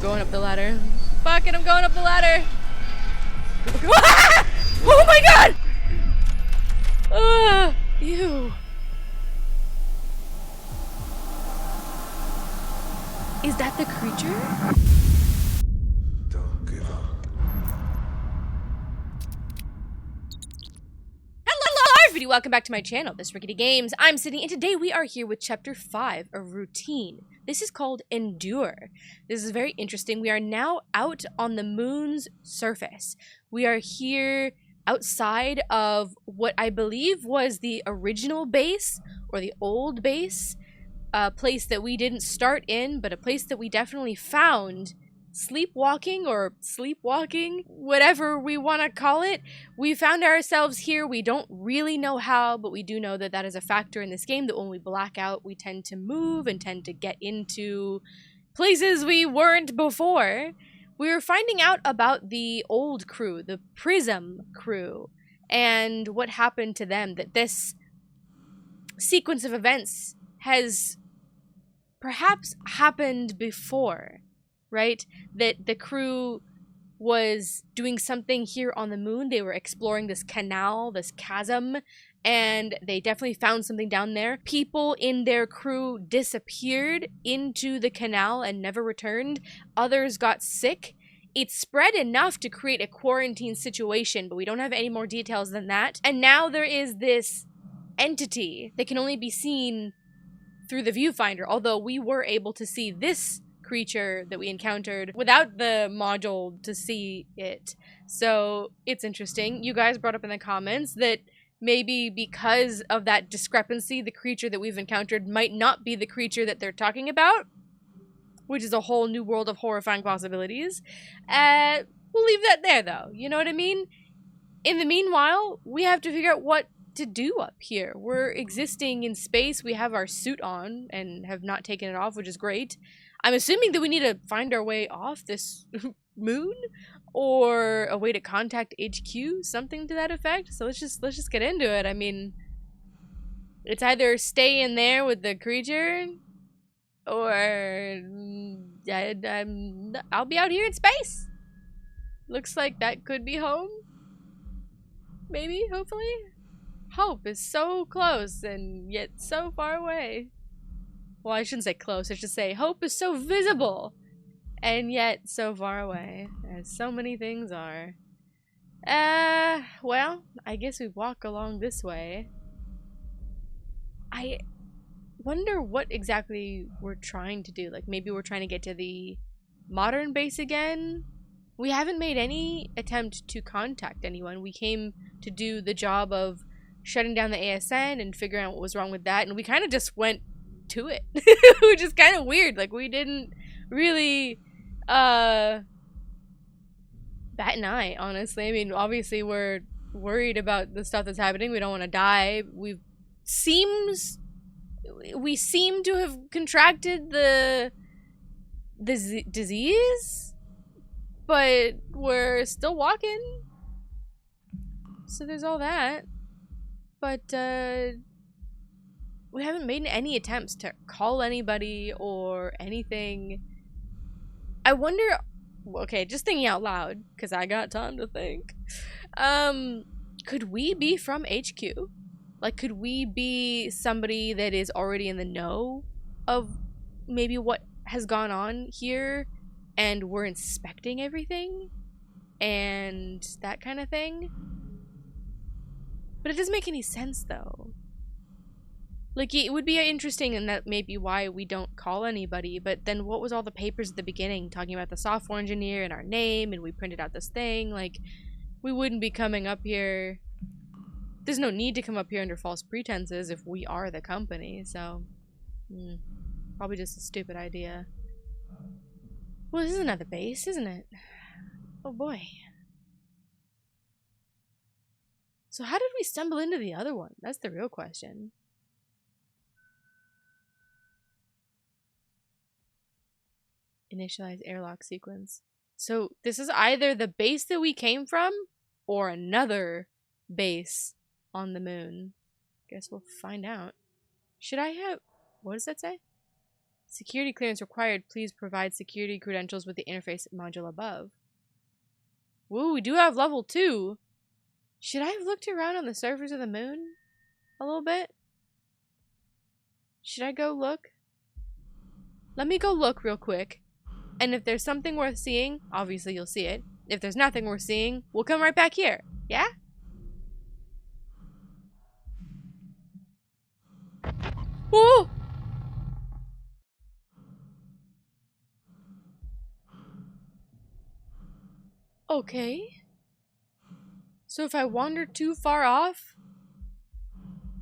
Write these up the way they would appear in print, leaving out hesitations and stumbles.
I'm going up the ladder. Fuck it, I'm going up the ladder. Oh my god! Ew. Is that the creature? Don't give up. Hello everybody, welcome back to my channel, this is RicketyGames. I'm Sydney, and today we are here with Chapter 5 of Routine. This is called Endure. This is very interesting. We are now out on the moon's surface. We are here outside of what I believe was the original base, or the old base. A place that we didn't start in, but a place that we definitely found. Sleepwalking, whatever we want to call it. We found ourselves here. We don't really know how, but we do know that that is a factor in this game, that when we black out, we tend to move and tend to get into places we weren't before. We were finding out about the old crew, the Prism crew, and what happened to them, that this sequence of events has perhaps happened before. Right? That the crew was doing something here on the moon. They were exploring this canal, this chasm, and they definitely found something down there. People in their crew disappeared into the canal and never returned. Others got sick. It spread enough to create a quarantine situation, but we don't have any more details than that. And now there is this entity that can only be seen through the viewfinder, although we were able to see this creature that we encountered without the module to see it. So it's interesting. You guys brought up in the comments that maybe because of that discrepancy, the creature that we've encountered might not be the creature that they're talking about, which is a whole new world of horrifying possibilities. We'll leave that there though, you know what I mean? In the meanwhile, we have to figure out what to do up here. We're existing in space, we have our suit on and have not taken it off, which is great. I'm assuming that we need to find our way off this moon, or a way to contact HQ, something to that effect. So let's just get into it. I mean, it's either stay in there with the creature, or I'll be out here in space. Looks like that could be home. Maybe, hopefully. Hope is so close and yet so far away. Well, I shouldn't say close, I should say hope is so visible and yet so far away, as so many things are. Well, I guess we walk along this way. I wonder what exactly we're trying to do. Like, maybe we're trying to get to the modern base again? We haven't made any attempt to contact anyone. We came to do the job of shutting down the ASN and figuring out what was wrong with that, and we kind of just went to it, which is kind of weird. Like, we didn't really bat an eye, honestly. I mean, obviously we're worried about the stuff that's happening. We don't want to die. We seem to have contracted the disease, but we're still walking, so there's all that. But we haven't made any attempts to call anybody or anything. I wonder, okay, just thinking out loud, because I got time to think. Could we be from HQ? Like, could we be somebody that is already in the know of maybe what has gone on here, and we're inspecting everything? And that kind of thing? But it doesn't make any sense, though. Like, it would be interesting, and that may be why we don't call anybody, but then what was all the papers at the beginning talking about the software engineer and our name, and we printed out this thing? Like, we wouldn't be coming up here. There's no need to come up here under false pretenses if we are the company, so probably just a stupid idea. Well, this is another base, isn't it? Oh boy. So how did we stumble into the other one? That's the real question. Initialize airlock sequence. So this is either the base that we came from or another base on the moon. Guess we'll find out. Should I have... What does that say? Security clearance required. Please provide security credentials with the interface module above. Woo, we do have level 2. Should I have looked around on the surface of the moon a little bit? Should I go look? Let me go look real quick. And if there's something worth seeing, obviously you'll see it. If there's nothing worth seeing, we'll come right back here. Yeah? Whoa! Okay. So if I wander too far off,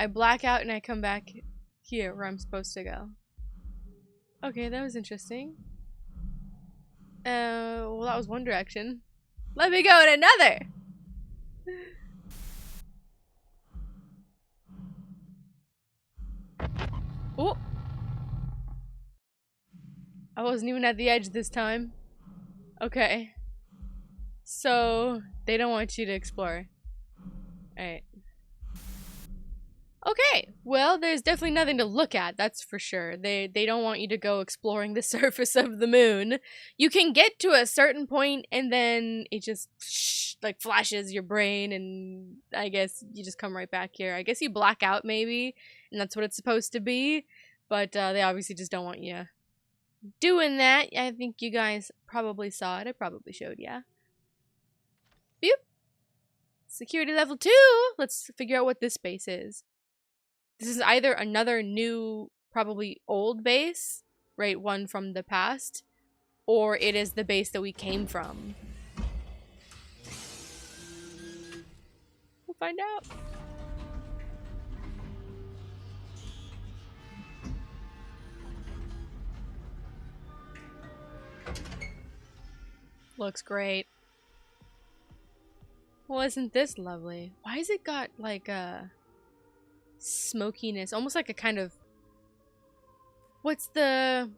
I black out and I come back here where I'm supposed to go. Okay, that was interesting. Well, that was one direction. Let me go in another! Oh! I wasn't even at the edge this time. Okay. So, they don't want you to explore. Alright. Okay, well, there's definitely nothing to look at, that's for sure. They don't want you to go exploring the surface of the moon. You can get to a certain point and then it just like flashes your brain, and I guess you just come right back here. I guess you black out maybe, and that's what it's supposed to be, but they obviously just don't want you doing that. I think you guys probably saw it. I probably showed ya. Boop. Security level 2. Let's figure out what this space is. This is either another new, probably old base, right, one from the past, or it is the base that we came from. We'll find out. Looks great. Well, isn't this lovely? Why has it got like a smokiness, almost like a kind of, what's the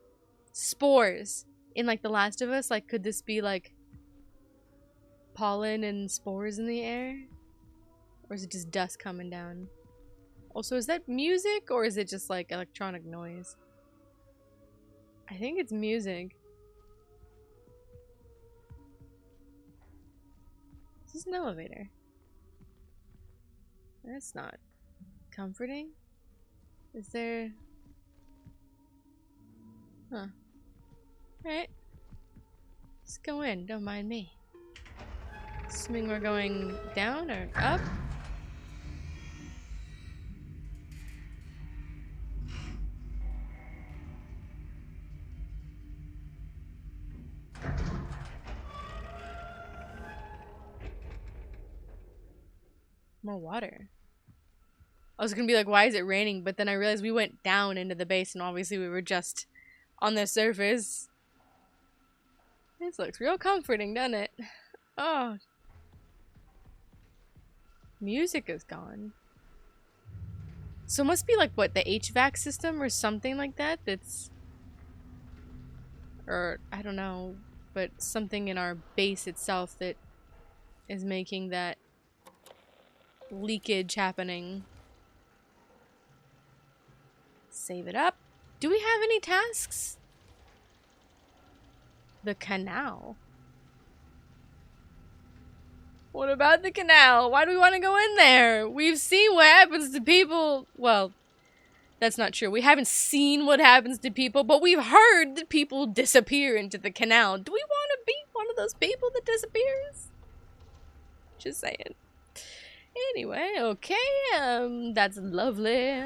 spores in like The Last of Us? Like, could this be like pollen and spores in the air, or is it just dust coming down? Also, is that music or is it just like electronic noise? I think it's music. This is an elevator. That's not comforting. Is there... Huh. Alright. Let's go in, don't mind me. Assuming we're going down or up? More water. I was gonna be like, why is it raining? But then I realized we went down into the base and obviously we were just on the surface. This looks real comforting, doesn't it? Oh. Music is gone. So it must be like, what, the HVAC system or something like that that's... Or, I don't know, but something in our base itself that is making that leakage happening. Save it up. Do we have any tasks? The canal. What about the canal? Why do we want to go in there? We've seen what happens to people. Well, that's not true. We haven't seen what happens to people, but we've heard that people disappear into the canal. Do we want to be one of those people that disappears? Just saying. Anyway, okay, that's lovely.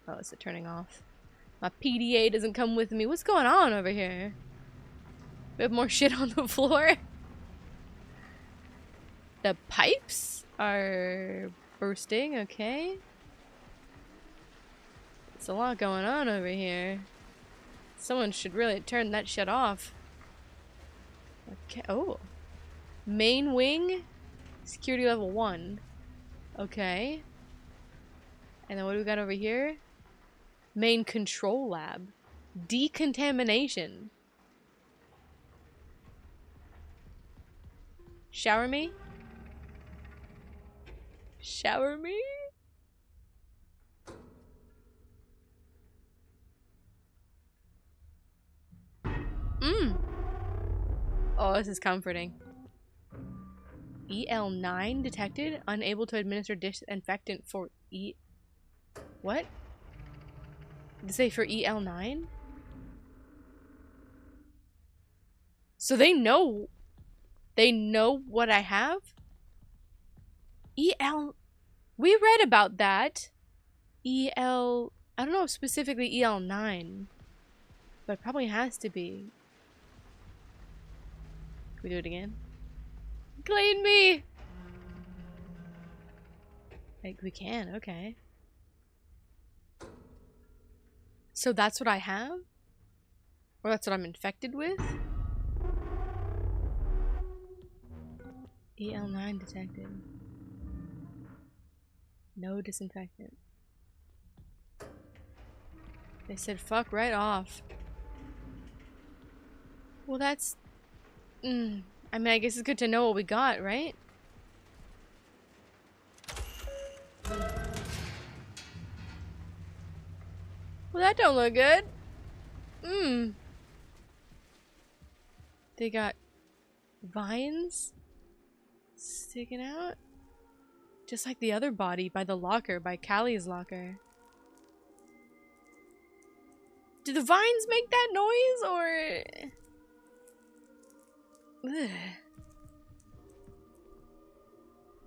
Oh, is it turning off? My PDA doesn't come with me. What's going on over here? We have more shit on the floor. The pipes are bursting, okay. It's a lot going on over here. Someone should really turn that shit off. Okay, oh. Main wing, security level 1. Okay. And then what do we got over here? Main control lab. Decontamination. Shower me? Shower me? Mm. Oh, this is comforting. EL9 detected. Unable to administer disinfectant for What? Did it say for EL9? So they know what I have? EL... We read about that. EL... I don't know if specifically EL9. But it probably has to be. Can we do it again? Clean me! Like, we can, okay. So that's what I have? Or that's what I'm infected with? EL9 detected. No disinfectant. They said fuck right off. Well, that's... I mean, I guess it's good to know what we got, right? Well, that don't look good. They got vines sticking out. Just like the other body by the locker, by Callie's locker. Do the vines make that noise, or... Ugh.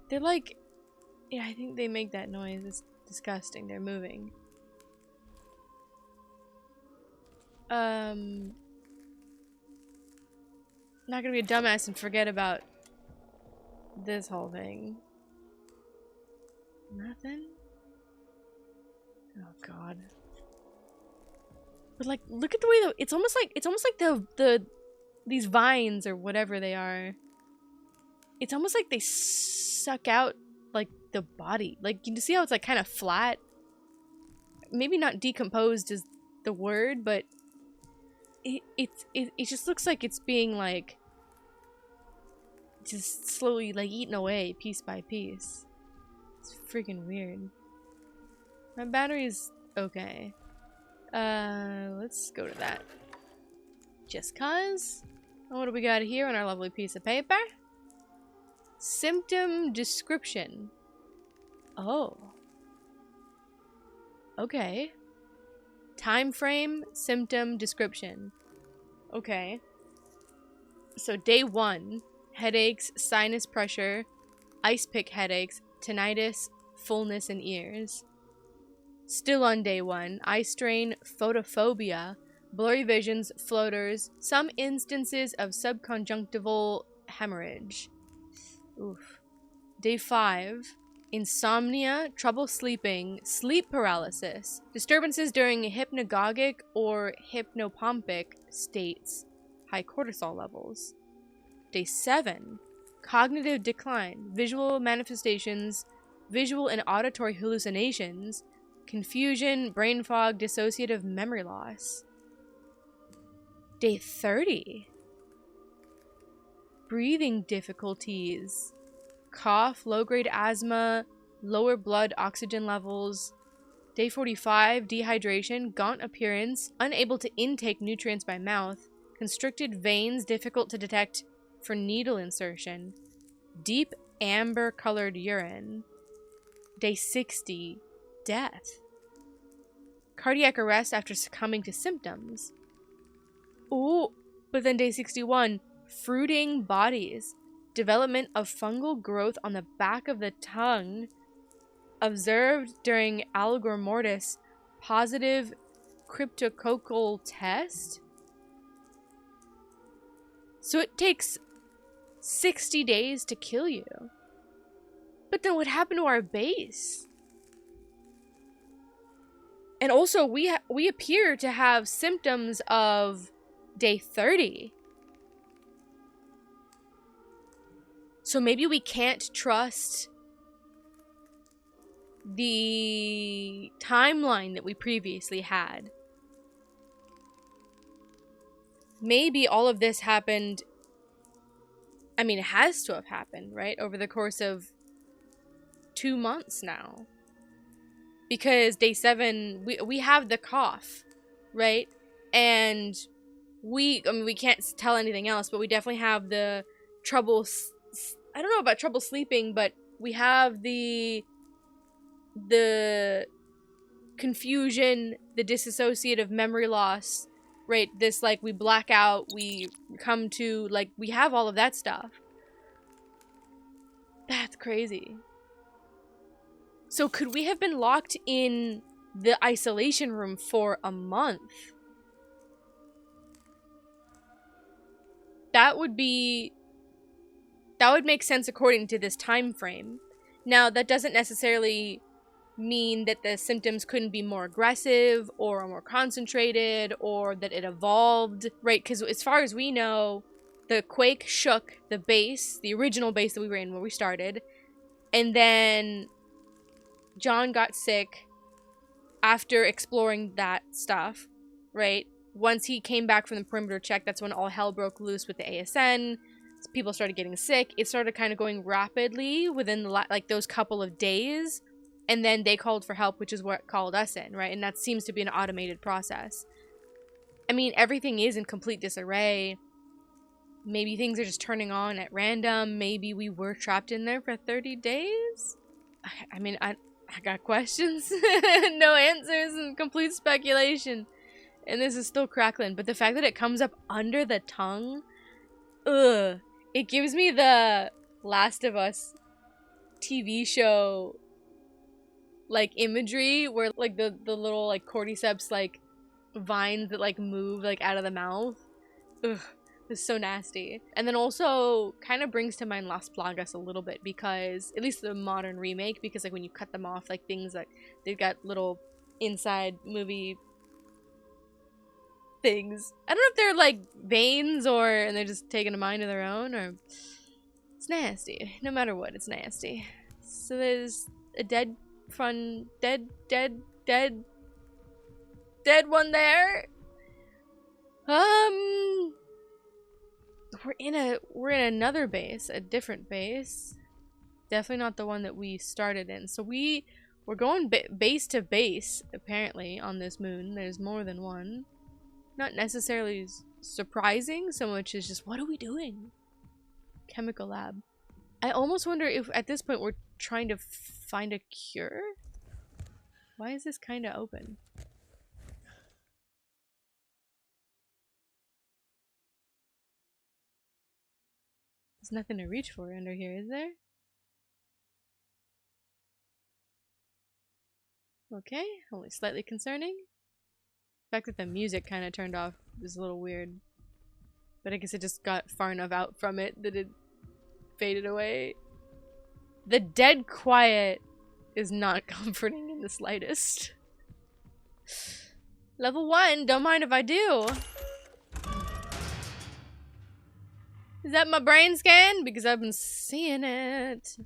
They're like... Yeah, I think they make that noise. It's disgusting. They're moving. Not gonna be a dumbass and forget about this whole thing. Nothing? Oh god. But like, look at the way it's almost like these vines or whatever they are. It's almost like they suck out like the body. Like, you see how it's like kind of flat? Maybe not decomposed is the word, but it just looks like it's being like just slowly like eaten away piece by piece. It's freaking weird. My battery's okay. Let's go to that. Just cause. What do we got here on our lovely piece of paper? Symptom description. Oh. Okay. Time frame, symptom description. Okay. So day 1, headaches, sinus pressure, ice pick headaches, tinnitus, fullness in ears. Still on day 1, eye strain, photophobia, blurry visions, floaters, some instances of subconjunctival hemorrhage. Oof. Day 5, insomnia, trouble sleeping, sleep paralysis, disturbances during hypnagogic or hypnopompic states, high cortisol levels. Day 7, cognitive decline, visual manifestations, visual and auditory hallucinations, confusion, brain fog, dissociative memory loss. Day 30, breathing difficulties, cough, low-grade asthma, lower blood oxygen levels. Day 45, dehydration, gaunt appearance, unable to intake nutrients by mouth, constricted veins, difficult to detect for needle insertion, deep amber-colored urine. Day 60, death. Cardiac arrest after succumbing to symptoms. Ooh, but then day 61, fruiting bodies. Development of fungal growth on the back of the tongue. Observed during algor mortis. Positive cryptococcal test. So it takes 60 days to kill you. But then what happened to our base? And also, we appear to have symptoms of day 30. So maybe we can't trust the timeline that we previously had. Maybe all of this happened... I mean, it has to have happened, right? Over the course of 2 months now. Because day 7, we have the cough, right? And I mean, we can't tell anything else, but we definitely have the trouble, I don't know about trouble sleeping, but we have the confusion, the dissociative memory loss, right? This, like, we black out, we come to, like, we have all of that stuff. That's crazy. So could we have been locked in the isolation room for a month? That would make sense according to this time frame. Now, that doesn't necessarily mean that the symptoms couldn't be more aggressive or more concentrated or that it evolved, right? Because as far as we know, the quake shook the base, the original base that we were in where we started, and then John got sick after exploring that stuff, right? Once he came back from the perimeter check, that's when all hell broke loose with the ASN. People started getting sick. It started kind of going rapidly within the like those couple of days, and then they called for help, which is what called us in, right? And that seems to be an automated process. I mean, everything is in complete disarray. Maybe things are just turning on at random. Maybe we were trapped in there for 30 days? I mean, I got questions, no answers, and complete speculation. And this is still crackling, but the fact that it comes up under the tongue, ugh. It gives me the Last of Us TV show, like, imagery where, like, the little, like, cordyceps, like, vines that, like, move, like, out of the mouth. Ugh. It's so nasty. And then also kind of brings to mind Las Plagas a little bit, because at least the modern remake, because like when you cut them off, like things like they've got little inside movie things. I don't know if they're like veins and they're just taking a mind of their own, or it's nasty. No matter what, it's nasty. So there's a dead one there. We're in another base, a different base. Definitely not the one that we started in. So we're going base to base, apparently, on this moon. There's more than one. Not necessarily surprising so much as just, what are we doing? Chemical lab. I almost wonder if at this point we're trying to find a cure? Why is this kind of open? There's nothing to reach for under here, is there? Okay, only slightly concerning. The fact that the music kind of turned off is a little weird. But I guess it just got far enough out from it that it faded away. The dead quiet is not comforting in the slightest. Level 1, don't mind if I do. Is that my brain scan? Because I've been seeing it.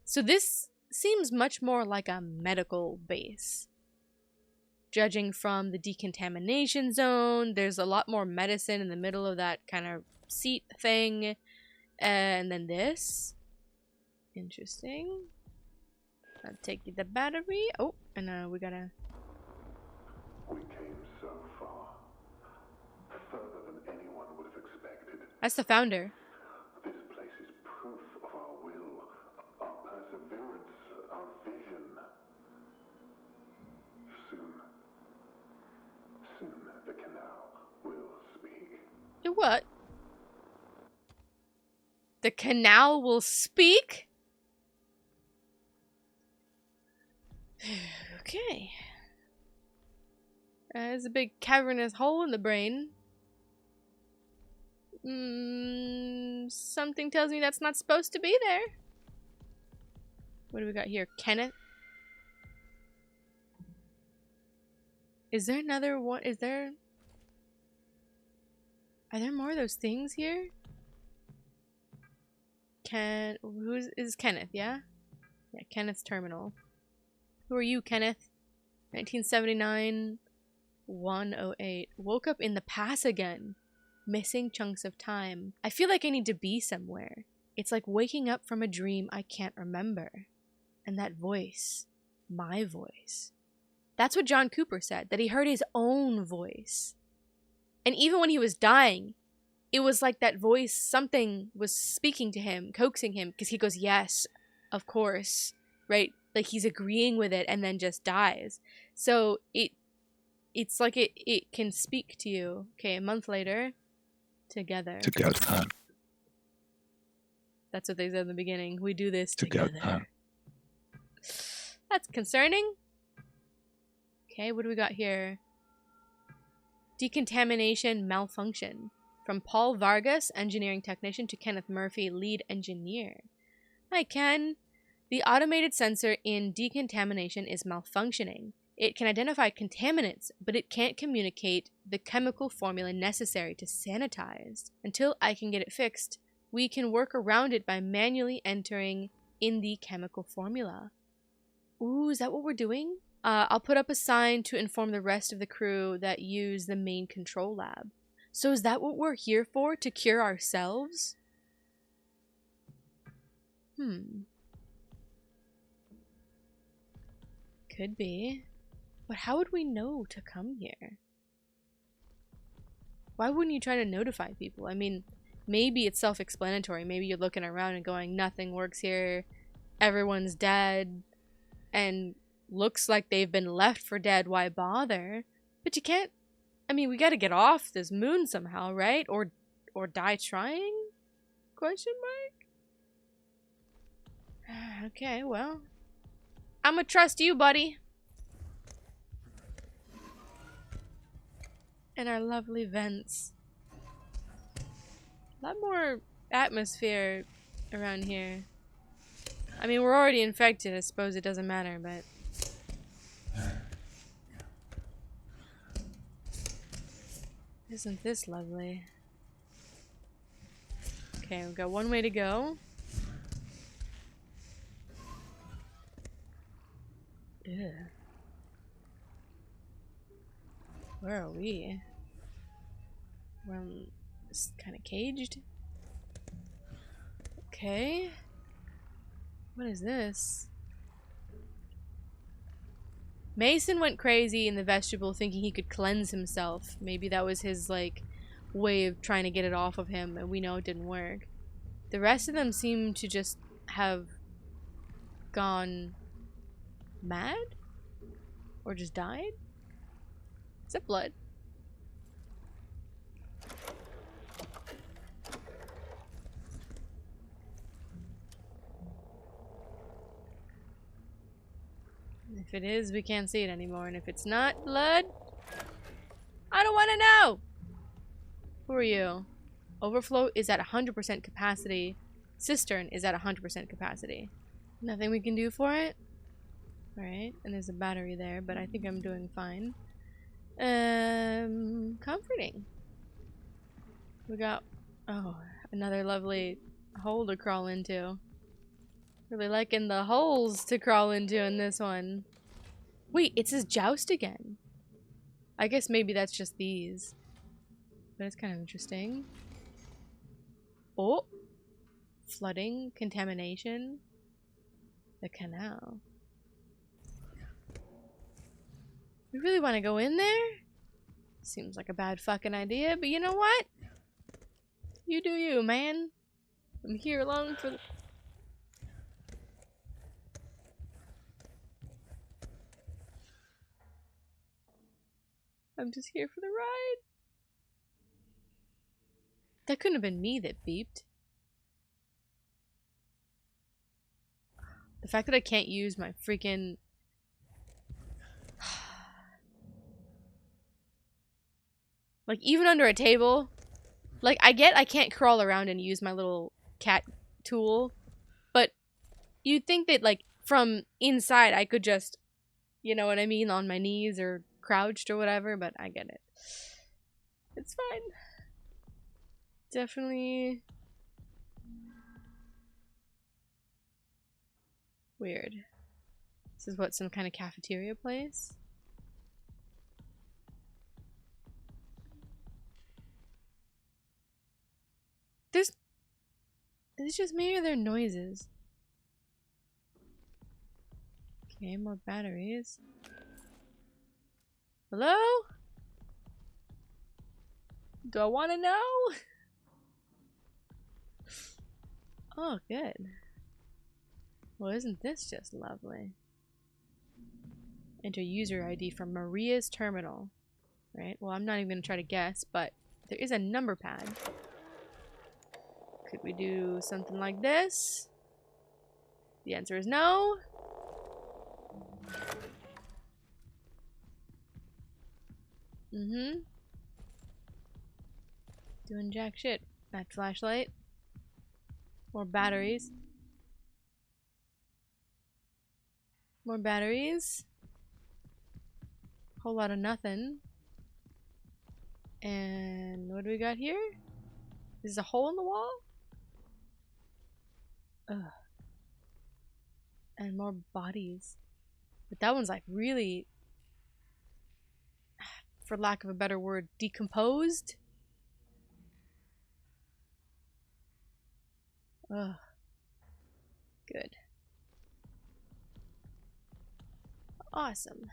So this seems much more like a medical base. Judging from the decontamination zone, there's a lot more medicine in the middle of that kind of seat thing. And then this. Interesting. I'll take the battery. Oh, and we gotta... We came so far. Further than anyone would have expected. That's the founder. This place is proof of our will, our perseverance, our vision. Soon the canal will speak. The what? The canal will speak? Okay. There's a big cavernous hole in the brain. Something tells me that's not supposed to be there. What do we got here? Kenneth? Is there another one? Are there more of those things here? Is Kenneth, yeah? Yeah, Kenneth's terminal. Who are you, Kenneth? 1979, 108. Woke up in the past again. Missing chunks of time. I feel like I need to be somewhere. It's like waking up from a dream I can't remember. And that voice. My voice. That's what John Cooper said, that he heard his own voice. And even when he was dying, it was like that voice, something was speaking to him, coaxing him, because he goes, yes, of course, right? Like he's agreeing with it and then just dies. So it's like it can speak to you. Okay, a month later, together. That's what they said in the beginning. We do this together. That's concerning. Okay, what do we got here? Decontamination malfunction. From Paul Vargas, engineering technician, to Kenneth Murphy, lead engineer. Hi, Ken. The automated sensor in decontamination is malfunctioning. It can identify contaminants, but it can't communicate the chemical formula necessary to sanitize. Until I can get it fixed, we can work around it by manually entering in the chemical formula. Ooh, is that what we're doing? I'll put up a sign to inform the rest of the crew that use the main control lab. So is that what we're here for? To cure ourselves? Could be. But how would we know to come here? Why wouldn't you try to notify people? I mean, maybe it's self-explanatory. Maybe you're looking around and going, nothing works here. Everyone's dead. And looks like they've been left for dead. Why bother? But you can't... I mean, we gotta get off this moon somehow, right? Or die trying? Question mark? Okay, well. I'ma trust you, buddy. And our lovely vents. A lot more atmosphere around here. I mean, we're already infected. I suppose it doesn't matter, but... Isn't this lovely? Okay, we've got one way to go. Ugh. Where are we? We're kind of caged. Okay. What is this? Mason went crazy in the vestibule thinking he could cleanse himself. Maybe that was his, like, way of trying to get it off of him, and we know it didn't work. The rest of them seem to just have gone mad? Or just died? Is that blood? If it is, we can't see it anymore. And if it's not blood, I don't want to know! Who are you? Overflow is at 100% capacity. Cistern is at 100% capacity. Nothing we can do for it? Alright, and there's a battery there, but I think I'm doing fine. Comforting. We got, oh, another lovely hole to crawl into. Really liking the holes to crawl into in this one. Wait, it says joust again. I guess maybe that's just these. But it's kind of interesting. Oh! Flooding, contamination. The canal. We really want to go in there? Seems like a bad fucking idea, but you know what? You do you, man. I'm here along for the... I'm just here for the ride. That couldn't have been me that beeped. The fact that I can't use my freaking... Like, even under a table. Like, I get I can't crawl around and use my little cat tool. But you'd think that, like, from inside I could just... You know what I mean? On my knees or crouched or whatever. But I get it. It's fine. Definitely... weird. This is what, some kind of cafeteria place? Is it just me or are there noises? Okay, more batteries. Hello? Do I want to know? Oh, good. Well, isn't this just lovely? Enter user ID from Maria's terminal. Right? Well, I'm not even going to try to guess, but there is a number pad. Could we do something like this? The answer is no. Doing jack shit. That flashlight. More batteries. More batteries. Whole lot of nothing. And what do we got here? Is this a hole in the wall? Ugh. And more bodies. But that one's like really, for lack of a better word, decomposed. Ugh. Good. Awesome.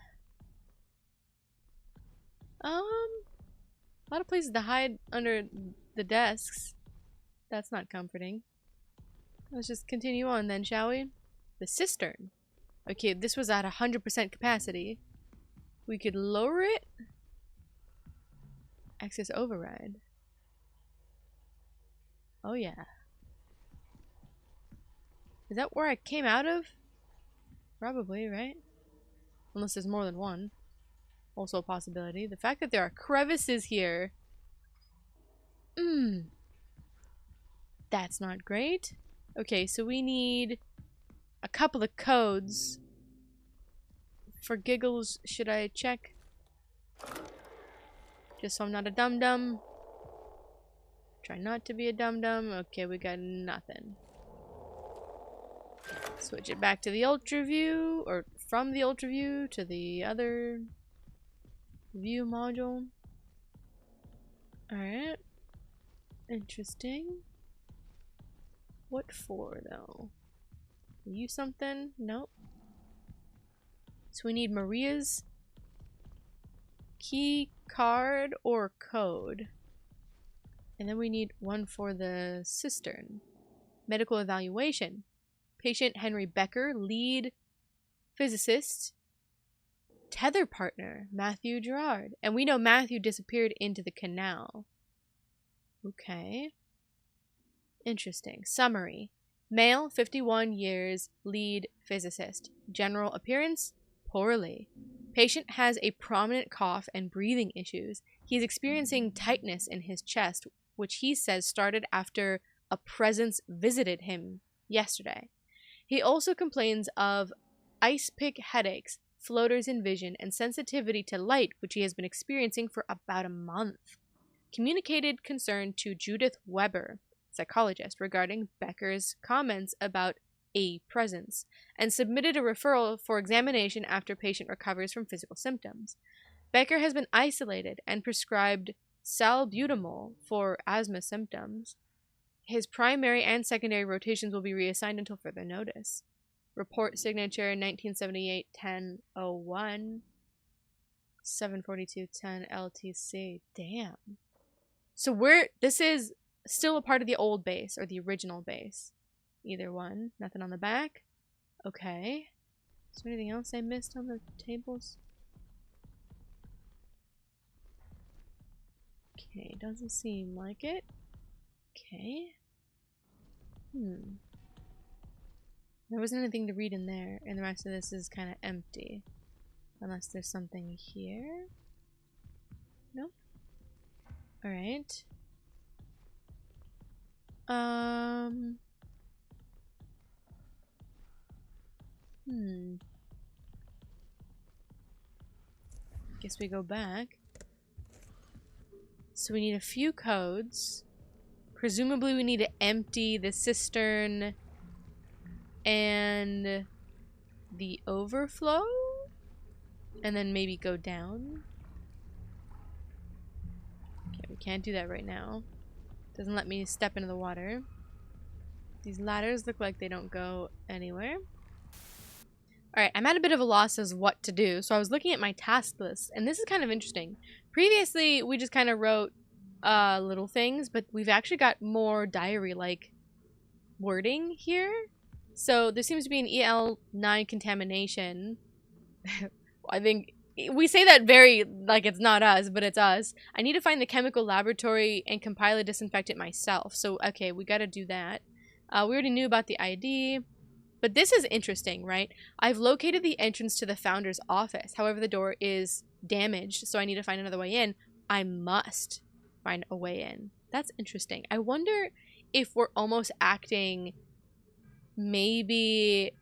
A lot of places to hide under the desks. That's not comforting. Let's just continue on then, shall we? The cistern. Okay, this was at 100% capacity. We could lower it. Access override. Oh yeah. Is that where I came out of? Probably, right? Unless there's more than one. Also a possibility. The fact that there are crevices here. That's not great. Okay, so we need a couple of codes. For giggles, should I check? Just so I'm not a dum-dum. Try not to be a dum-dum. Okay, we got nothing. Switch it back to the ultra view, or from the ultra view to the other view module. Alright. Interesting. What for, though? Use something? Nope. So we need Maria's key card or code. And then we need one for the cistern. Medical evaluation. Patient Henry Becker, lead physicist. Tether partner, Matthew Gerard. And we know Matthew disappeared into the canal. Okay. Interesting. Summary. Male, 51 years, lead physicist. General appearance, poorly. Patient has a prominent cough and breathing issues. He is experiencing tightness in his chest, which he says started after a presence visited him yesterday. He also complains of ice pick headaches, floaters in vision, and sensitivity to light, which he has been experiencing for about a month. Communicated concern to Judith Weber, psychologist, regarding Becker's comments about a presence, and submitted a referral for examination after patient recovers from physical symptoms. Becker has been isolated and prescribed salbutamol for asthma symptoms. His primary and secondary rotations will be reassigned until further notice. Report signature 1978-1001 742-10 LTC. Damn. So this is still a part of the old base or the original base. Either one. Nothing on the back. Okay. Is there anything else I missed on the tables? Okay, doesn't seem like it. Okay. There wasn't anything to read in there, and the rest of this is kind of empty. Unless there's something here. Nope. Alright. Guess we go back. So we need a few codes. Presumably we need to empty the cistern and the overflow, and then maybe go down. Okay, we can't do that right now. Doesn't let me step into the water. These ladders look like they don't go anywhere. Alright, I'm at a bit of a loss as what to do, so I was looking at my task list, and this is kind of interesting. Previously, we just kind of wrote little things, but we've actually got more diary-like wording here. So there seems to be an EL9 contamination. I think we say that very like it's not us, but it's us. I need to find the chemical laboratory and compile a disinfectant myself. So, okay, we gotta do that. We already knew about the ID. But this is interesting, right? I've located the entrance to the founder's office. However, the door is damaged, so I need to find another way in. I must find a way in. That's interesting. I wonder if we're almost acting maybe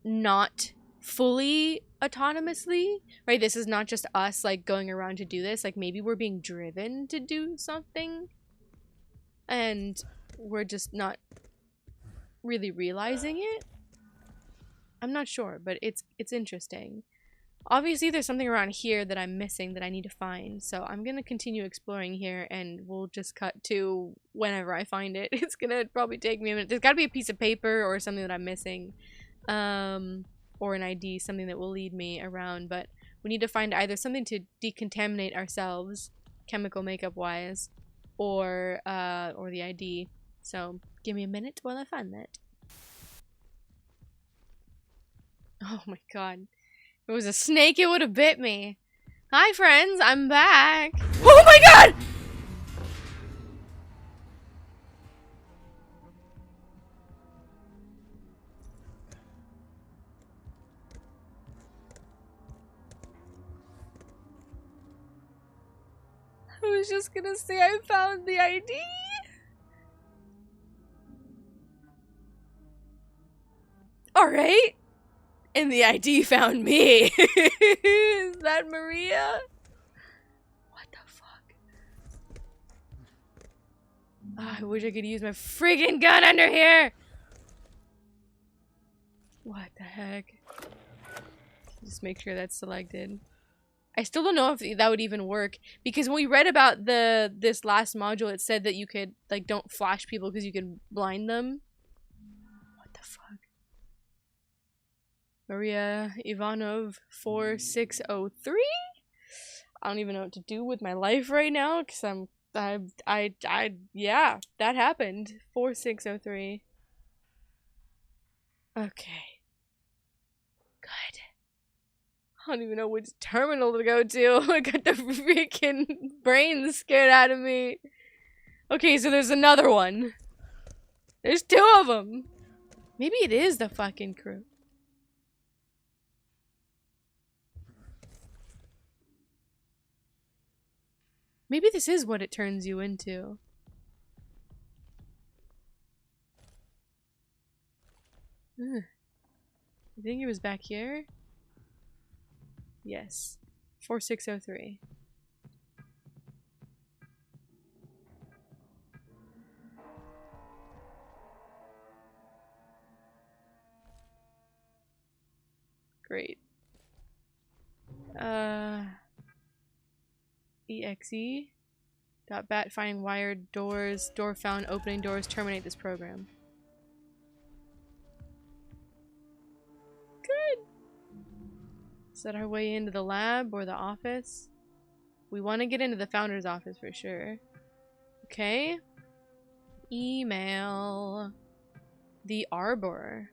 not fully autonomously, right? This is not just us like going around to do this. Like maybe we're being driven to do something and we're just not really realizing it. I'm not sure, but it's interesting. Obviously there's something around here that I'm missing that I need to find, so I'm gonna continue exploring here and we'll just cut to whenever I find it. It's gonna probably take me a minute. There's gotta be a piece of paper or something that I'm missing, or an ID, something that will lead me around, but we need to find either something to decontaminate ourselves, chemical makeup wise, or the ID. So give me a minute while I find that. Oh my god. If it was a snake, it would have bit me. Hi friends, I'm back. Oh my god! I was just gonna say I found the ID. Alright. And the ID found me. Is that Maria? What the fuck? Oh, I wish I could use my friggin' gun under here. What the heck? Just make sure that's selected. I still don't know if that would even work, because when we read about this last module, it said that you could like don't flash people because you could blind them. What the fuck? Maria Ivanov 4603? I don't even know what to do with my life right now because yeah, that happened. 4603. Okay. Good. I don't even know which terminal to go to. I got the freaking brain scared out of me. Okay, so there's another one. There's two of them. Maybe it is the fucking crew. Maybe this is what it turns you into. Ugh. I think it was back here. Yes. 4603. Great. EXE. .bat finding wired doors. Door found. Opening doors. Terminate this program. Good. Is that our way into the lab or the office? We want to get into the founder's office for sure. Okay. Email. The Arbor.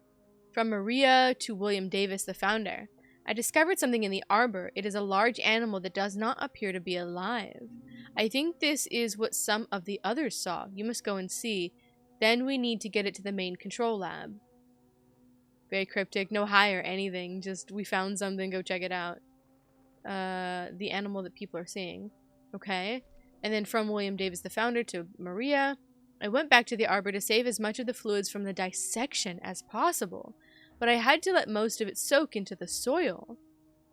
From Maria to William Davis, the founder. I discovered something in the arbor. It is a large animal that does not appear to be alive. I think this is what some of the others saw. You must go and see. Then we need to get it to the main control lab. Very cryptic. No hi or anything. Just, we found something. Go check it out. The animal that people are seeing. Okay. And then from William Davis, the founder, to Maria. I went back to the arbor to save as much of the fluids from the dissection as possible. But I had to let most of it soak into the soil.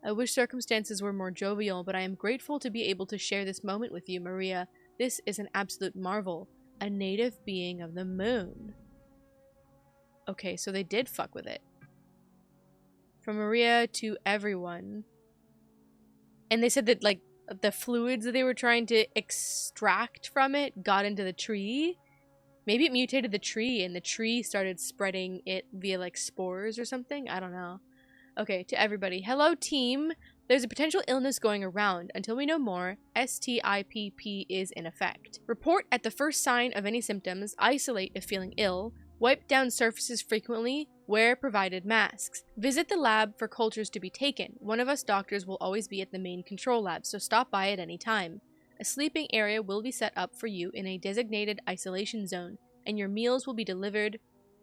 I wish circumstances were more jovial, but I am grateful to be able to share this moment with you, Maria. This is an absolute marvel. A native being of the moon. Okay, so they did fuck with it. From Maria to everyone. And they said that, like, the fluids that they were trying to extract from it got into the tree. Maybe it mutated the tree and the tree started spreading it via like spores or something. I don't know. Okay, to everybody. Hello, team. There's a potential illness going around. Until we know more, STIPP is in effect. Report at the first sign of any symptoms, isolate if feeling ill, wipe down surfaces frequently, wear provided masks. Visit the lab for cultures to be taken. One of us doctors will always be at the main control lab, so stop by at any time. A sleeping area will be set up for you in a designated isolation zone, and your meals will be delivered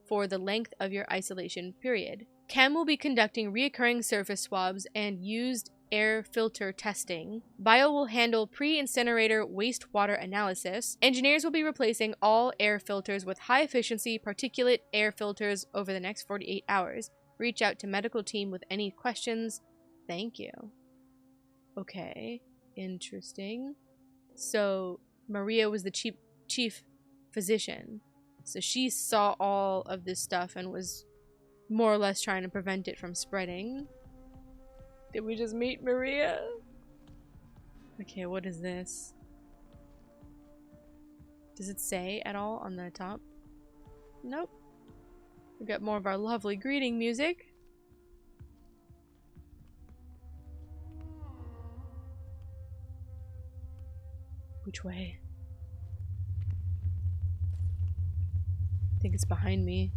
for the length of your isolation period. Chem will be conducting reoccurring surface swabs and used air filter testing. Bio will handle pre-incinerator wastewater analysis. Engineers will be replacing all air filters with high-efficiency particulate air filters over the next 48 hours. Reach out to medical team with any questions. Thank you. Okay, interesting. So Maria was the chief physician. So she saw all of this stuff and was more or less trying to prevent it from spreading. Did we just meet Maria? Okay, what is this? Does it say at all on the top? Nope. We got more of our lovely greeting music. Which way? I think it's behind me.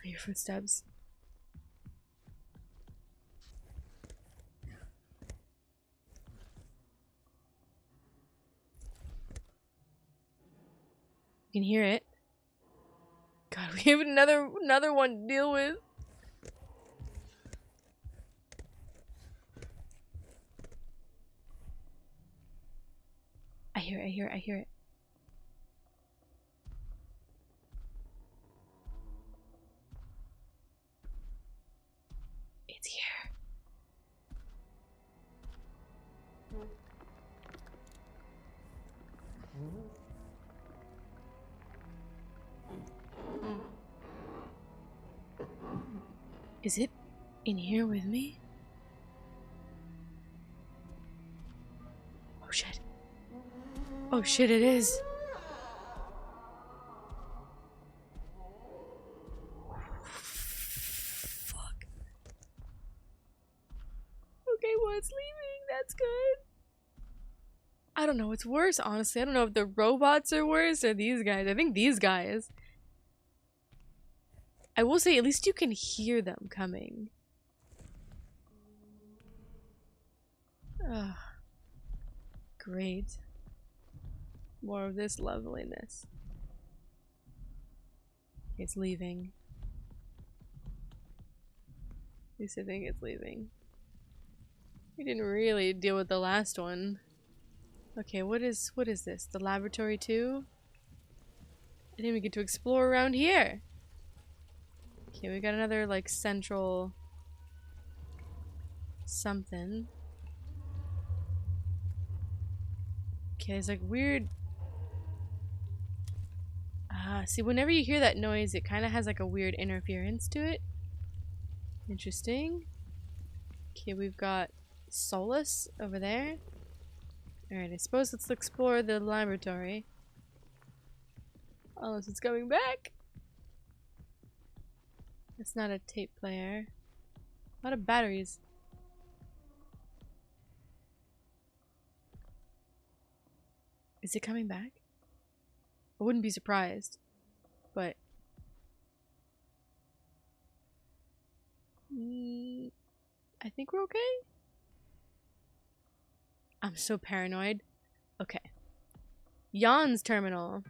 I hear footsteps. You can hear it. God, we have another one to deal with. I hear it. It's here. Is it in here with me? Oh shit. Oh shit, it is. Fuck. Okay, well, it's leaving. That's good. I don't know what's worse, honestly. I don't know if the robots are worse or these guys. I think these guys. I will say, at least you can hear them coming. Ugh. Great. More of this loveliness. It's leaving. At least I think it's leaving. We didn't really deal with the last one. Okay, what is this? The laboratory too? I didn't even get to explore around here. Okay, we got another like central something. Okay, there's like weird. See, whenever you hear that noise, it kind of has like a weird interference to it. Interesting. Okay, we've got Solus over there. Alright, I suppose let's explore the laboratory. Unless it's coming back. It's not a tape player. A lot of batteries. Is it coming back? I wouldn't be surprised. But I think we're okay. I'm so paranoid. Okay. Jan's terminal.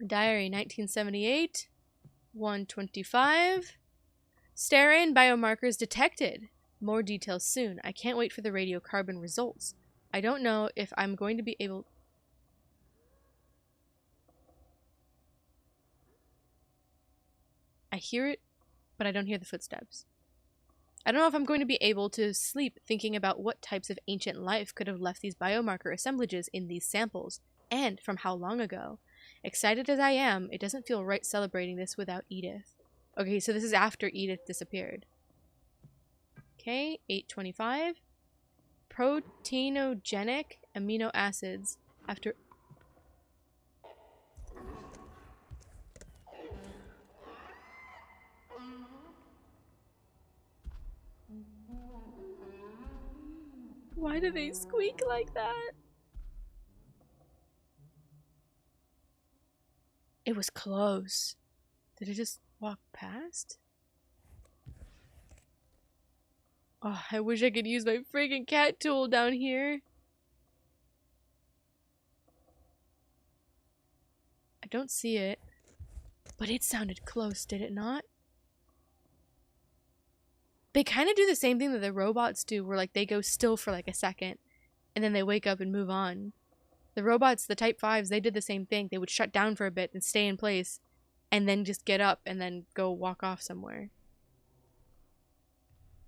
Diary 1978. 125. Sterein biomarkers detected. More details soon. I can't wait for the radiocarbon results. I don't know if I'm going to be able... I hear it, but I don't hear the footsteps. I don't know if I'm going to be able to sleep thinking about what types of ancient life could have left these biomarker assemblages in these samples, and from how long ago. Excited as I am, it doesn't feel right celebrating this without Edith. Okay, so this is after Edith disappeared. Okay, 825. Proteinogenic amino acids after... Why do they squeak like that? It was close. Did it just walk past? Oh, I wish I could use my freaking cat tool down here. I don't see it. But it sounded close, did it not? They kind of do the same thing that the robots do, where like they go still for like a second, and then they wake up and move on. The robots, the Type 5s, they did the same thing. They would shut down for a bit and stay in place, and then just get up and then go walk off somewhere.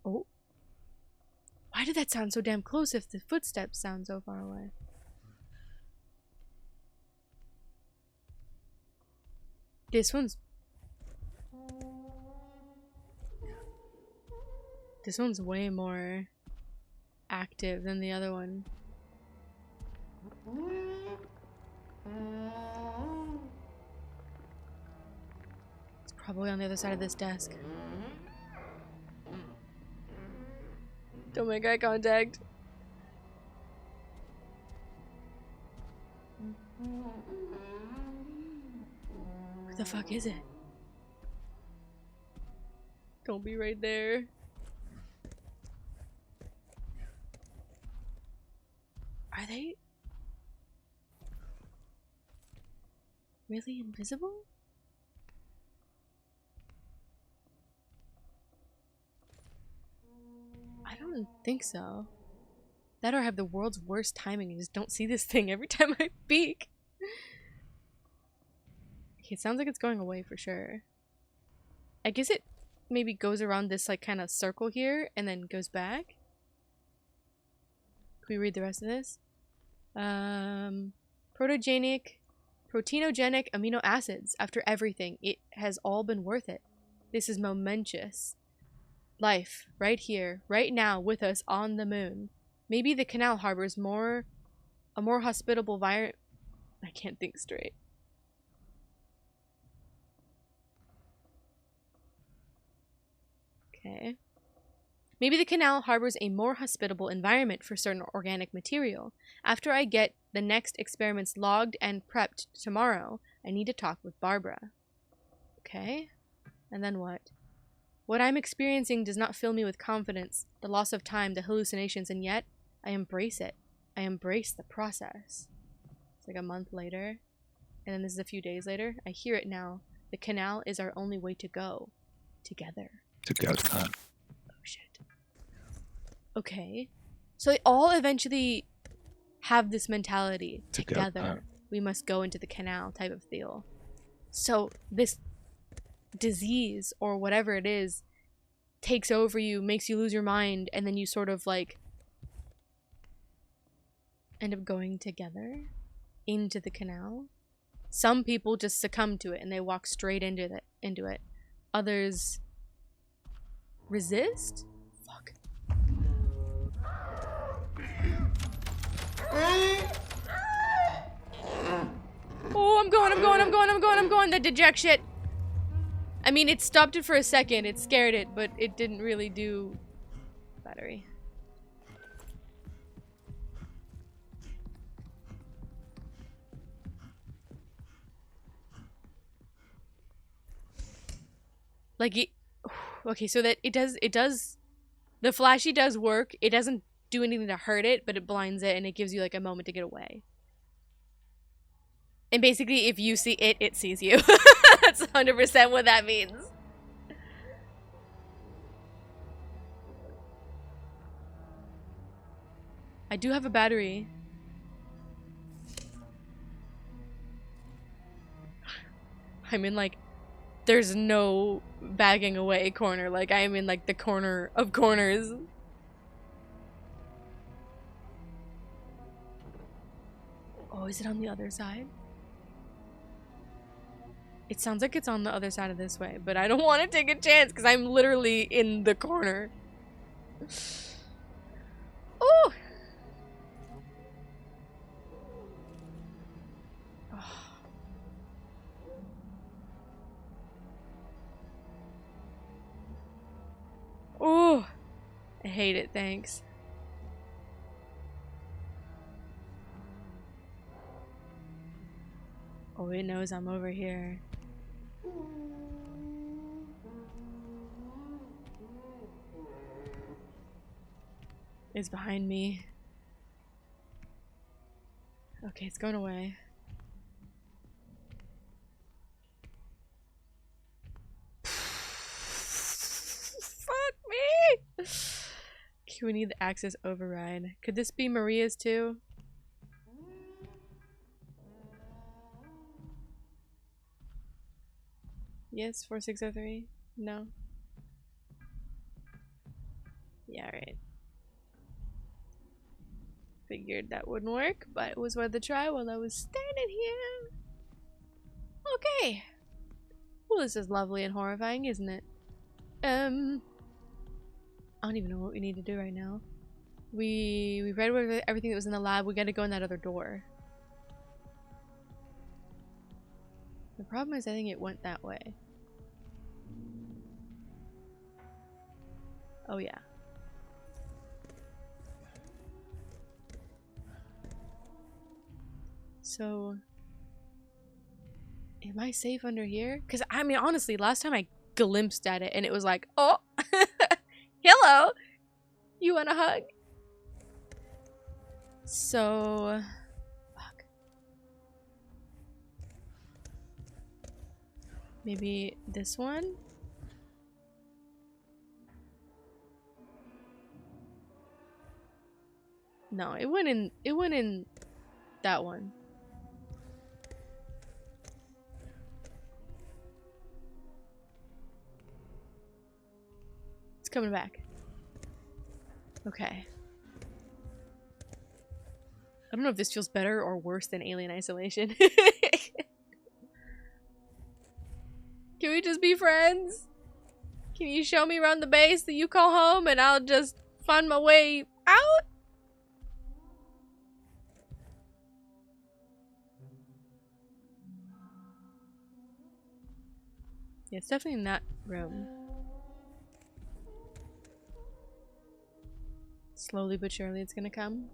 Oh. Why did that sound so damn close if the footsteps sound so far away? This one's way more active than the other one. It's probably on the other side of this desk. Don't make eye contact. Where the fuck is it? Don't be right there. Are they really invisible? I don't think so. That or I have the world's worst timing and just don't see this thing every time I peek. Okay, it sounds like it's going away for sure. I guess it maybe goes around this like kind of circle here and then goes back. Can we read the rest of this? Proteinogenic amino acids. After everything, it has all been worth it. This is momentous. Life, right here, right now, with us on the moon. Maybe the canal harbors a more hospitable environment. I can't think straight. Okay. Maybe the canal harbors a more hospitable environment for certain organic material. After I get the next experiments logged and prepped tomorrow, I need to talk with Barbara. Okay. And then what? What I'm experiencing does not fill me with confidence, the loss of time, the hallucinations, and yet I embrace it. I embrace the process. It's like a month later, and then this is a few days later. I hear it now. The canal is our only way to go. Together. Together. Oh, shit. Okay. So they all eventually have this mentality. Together. We must go into the canal type of deal. So this disease or whatever it is takes over you, makes you lose your mind, and then you sort of like end up going together into the canal. Some people just succumb to it and they walk straight into it. Others resist? Fuck. Oh, I'm going. That deject shit. I mean, it stopped it for a second. It scared it, but it didn't really do... Battery. Like, it... Okay, so that it does... The flashy does work. It doesn't do anything to hurt it, but it blinds it, and it gives you, like, a moment to get away. And basically, if you see it, it sees you. That's 100% what that means. I do have a battery. I'm in, like, there's no bagging away corner. Like, I am in, like, the corner of corners. Oh, is it on the other side? It sounds like it's on the other side of this way, but I don't want to take a chance because I'm literally in the corner. Oh! Oh! I hate it, thanks. Oh, it knows I'm over here. It's behind me. Okay, it's going away. Fuck me! Okay, we need the access override. Could this be Maria's too? Yes, 4603? No. Yeah, right. Figured that wouldn't work, but it was worth a try while I was standing here. Okay. Well, this is lovely and horrifying, isn't it? I don't even know what we need to do right now. We read everything that was in the lab. We gotta go in that other door. The problem is I think it went that way. Oh yeah. So, am I safe under here? Because, I mean, honestly, last time I glimpsed at it and it was like, oh, hello, you want a hug? So, fuck. Maybe this one? No, it went in that one. It's coming back. Okay. I don't know if this feels better or worse than Alien Isolation. Can we just be friends? Can you show me around the base that you call home and I'll just find my way out? Yeah, it's definitely in that room. Slowly but surely it's gonna come.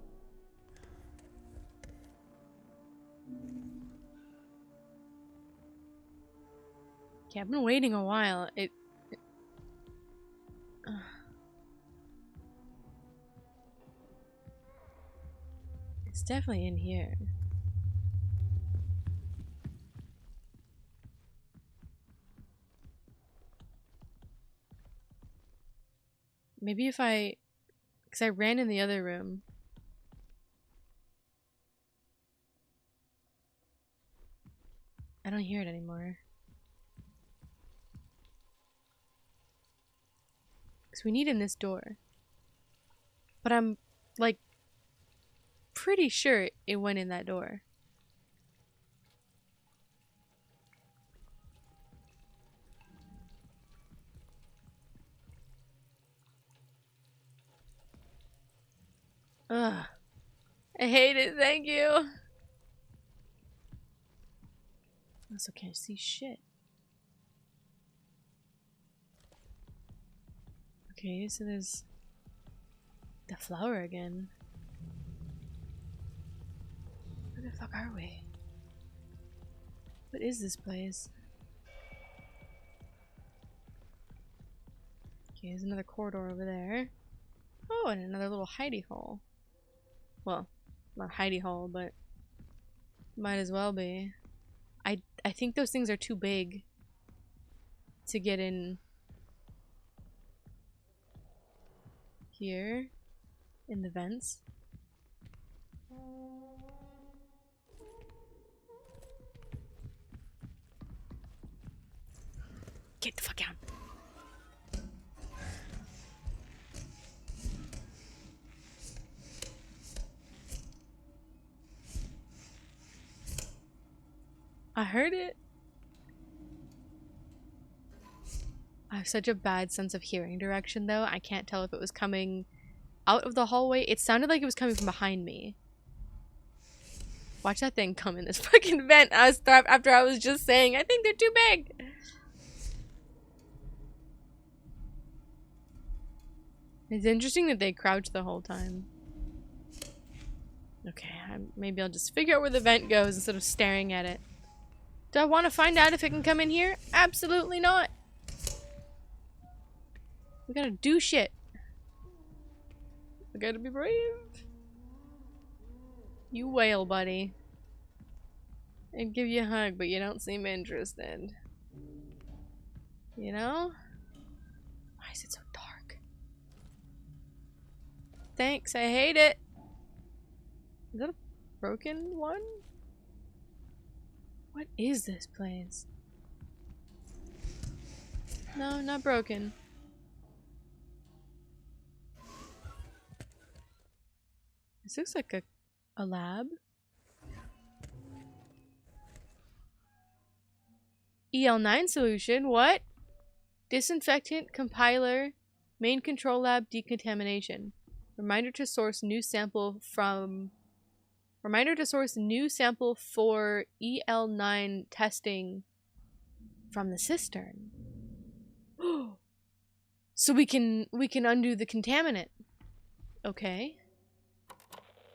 Okay, I've been waiting a while. It's definitely in here. Maybe if I... Because I ran in the other room. I don't hear it anymore. Because we need in this door. But I'm, like, pretty sure it went in that door. Ugh. I hate it, thank you. I also can't see shit. Okay, so there's the flower again. Where the fuck are we? What is this place? Okay, there's another corridor over there. Oh, and another little hidey hole. Well, not hidey hole, but might as well be. I think those things are too big to get in here in the vents. Get the fuck out. I heard it. I have such a bad sense of hearing direction though. I can't tell if it was coming out of the hallway. It sounded like it was coming from behind me. Watch that thing come in this fucking vent. After I was just saying, I think they're too big. It's interesting that they crouch the whole time. Okay, maybe I'll just figure out where the vent goes instead of staring at it. Do I want to find out if it can come in here? Absolutely not. We gotta do shit. We gotta be brave. You wail, buddy. I'd give you a hug, but you don't seem interested. You know? Why is it so dark? Thanks, I hate it. Is that a broken one? What is this place? No, not broken. This looks like a lab. EL9 solution, what? Disinfectant, compiler, main control lab, decontamination. Reminder to source new sample for EL9 testing from the cistern. So we can undo the contaminant. Okay.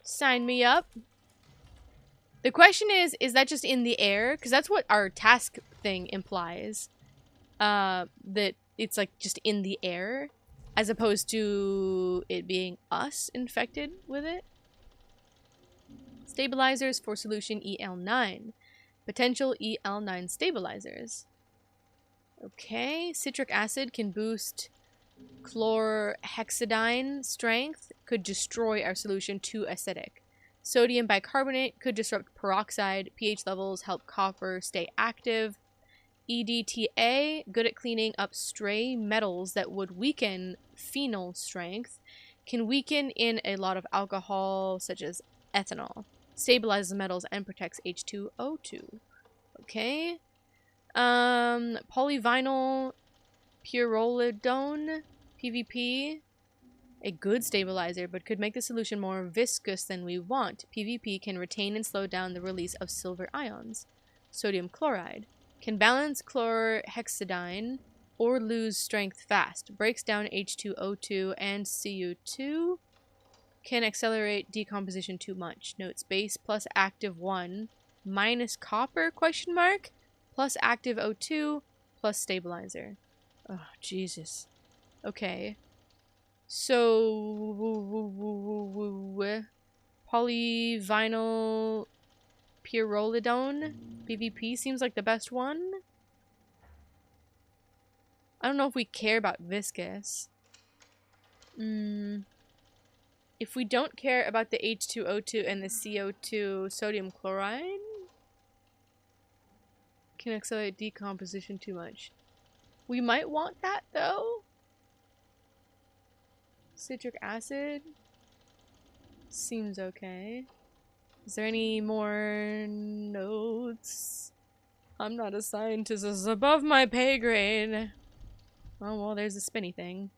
Sign me up. The question is that just in the air? Because that's what our task thing implies. That it's like just in the air, as opposed to it being us infected with it. Stabilizers for solution EL9. Potential EL9 stabilizers. Okay, citric acid can boost chlorhexidine strength, could destroy our solution too acidic. Sodium bicarbonate could disrupt peroxide. pH levels help copper stay active. EDTA, good at cleaning up stray metals that would weaken phenol strength. Can weaken in a lot of alcohol, such as ethanol. Stabilizes metals and protects H2O2. Okay. Polyvinyl pyrrolidone, PVP. A good stabilizer, but could make the solution more viscous than we want. PVP can retain and slow down the release of silver ions. Sodium chloride. Can balance chlorhexidine or lose strength fast. Breaks down H2O2 and Cu2. Can accelerate decomposition too much. Notes base plus active 1 minus copper question mark plus active O2 plus stabilizer. Oh, Jesus. Okay. So polyvinyl pyrrolidone PVP seems like the best one. I don't know if we care about viscous. If we don't care about the H2O2 and the CO2, sodium chloride can accelerate decomposition too much. We might want that though. Citric acid seems okay. Is there any more notes? I'm not a scientist. This is above my pay grade. Oh, well, there's a spinny thing.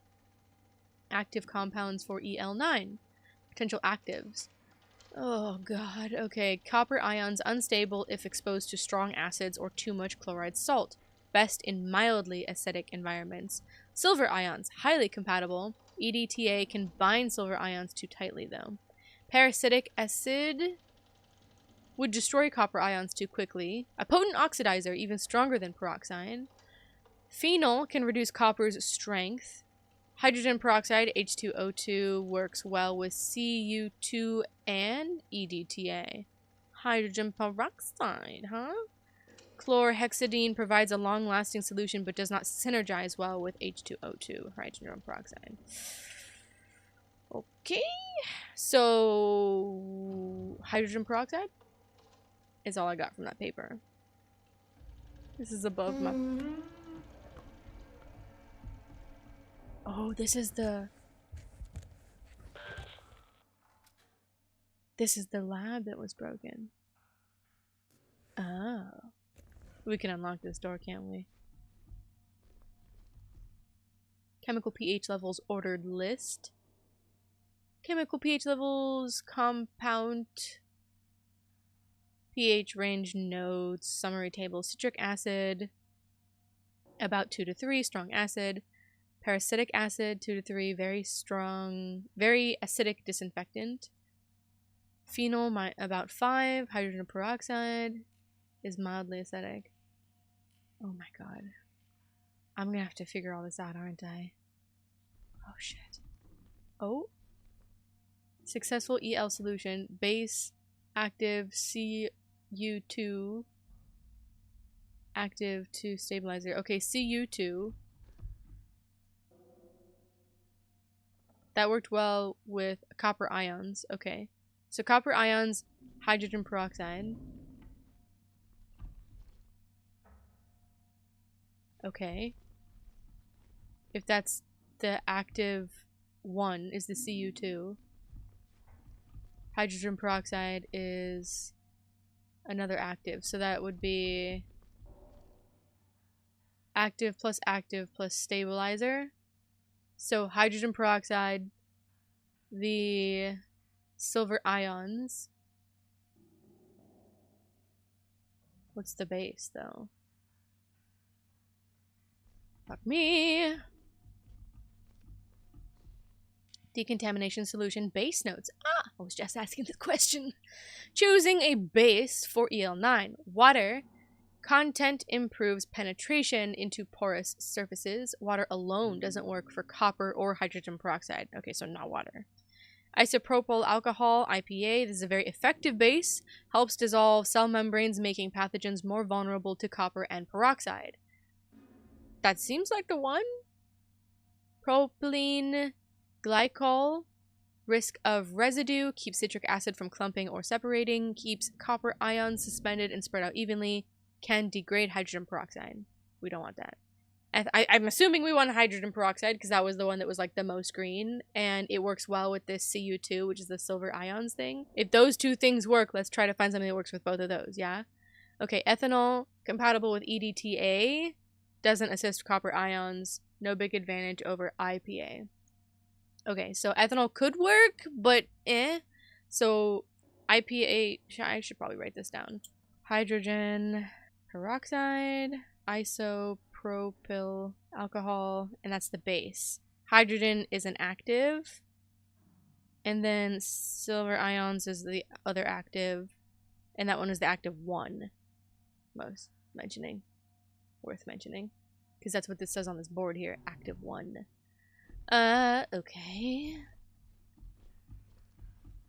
Active compounds for EL9. Potential actives. Oh, God. Okay. Copper ions unstable if exposed to strong acids or too much chloride salt. Best in mildly acidic environments. Silver ions. Highly compatible. EDTA can bind silver ions too tightly, though. Parasitic acid would destroy copper ions too quickly. A potent oxidizer, even stronger than peroxide. Phenol can reduce copper's strength. Hydrogen peroxide, H2O2, works well with Cu2 and EDTA. Hydrogen peroxide, huh? Chlorhexidine provides a long-lasting solution but does not synergize well with H2O2, hydrogen peroxide. Okay, so hydrogen peroxide is all I got from that paper. This is above my... Oh, this is the lab that was broken. Oh. We can unlock this door, can't we? Chemical pH levels ordered list. Chemical pH levels, compound pH range notes, summary table, citric acid, about 2 to 3, strong acid. Parasitic acid, 2 to 3, very strong, very acidic disinfectant. Phenol, about 5, hydrogen peroxide. is mildly acidic. Oh my god. I'm gonna have to figure all this out, aren't I? Oh shit. Oh. Successful EL solution. Base, active, CU2. Active to stabilizer. Okay, CU2. That worked well with copper ions. Okay. So copper ions, hydrogen peroxide. Okay. If that's the active one, is the CU2. Hydrogen peroxide is another active. So that would be active plus stabilizer. So hydrogen peroxide, the silver ions. What's the base though? Fuck me. Decontamination solution base notes. Ah, I was just asking this question. Choosing a base for EL9. Water. Content improves penetration into porous surfaces. Water alone doesn't work for copper or hydrogen peroxide. Okay, so not water. Isopropyl alcohol, IPA. This is a very effective base. Helps dissolve cell membranes, making pathogens more vulnerable to copper and peroxide. That seems like the one. Propylene glycol. Risk of residue. Keeps citric acid from clumping or separating. Keeps copper ions suspended and spread out evenly. Can degrade hydrogen peroxide. We don't want that. I'm assuming we want hydrogen peroxide because that was the one that was like the most green, and it works well with this CU2, which is the silver ions thing. If those two things work, let's try to find something that works with both of those, yeah? Okay, ethanol, compatible with EDTA, doesn't assist copper ions, no big advantage over IPA. Okay, so ethanol could work, but So IPA, I should probably write this down. Hydrogen peroxide, isopropyl alcohol, and that's the base. Hydrogen is an active, and then silver ions is the other active, and that one is the active one. Worth mentioning, because that's what this says on this board here, active one. Okay.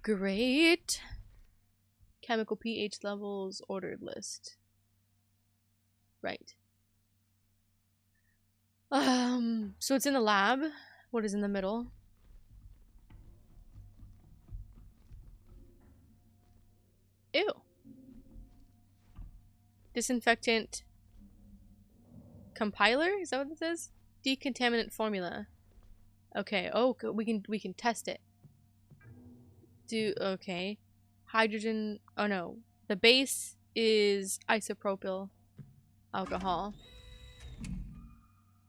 Great. Chemical pH levels, ordered list. Right. So it's in the lab. What is in the middle? Ew. Disinfectant compiler? Is that what this is? Decontaminant formula. Okay. Oh, we can test it. Okay. Hydrogen. Oh no. The base is isopropyl alcohol.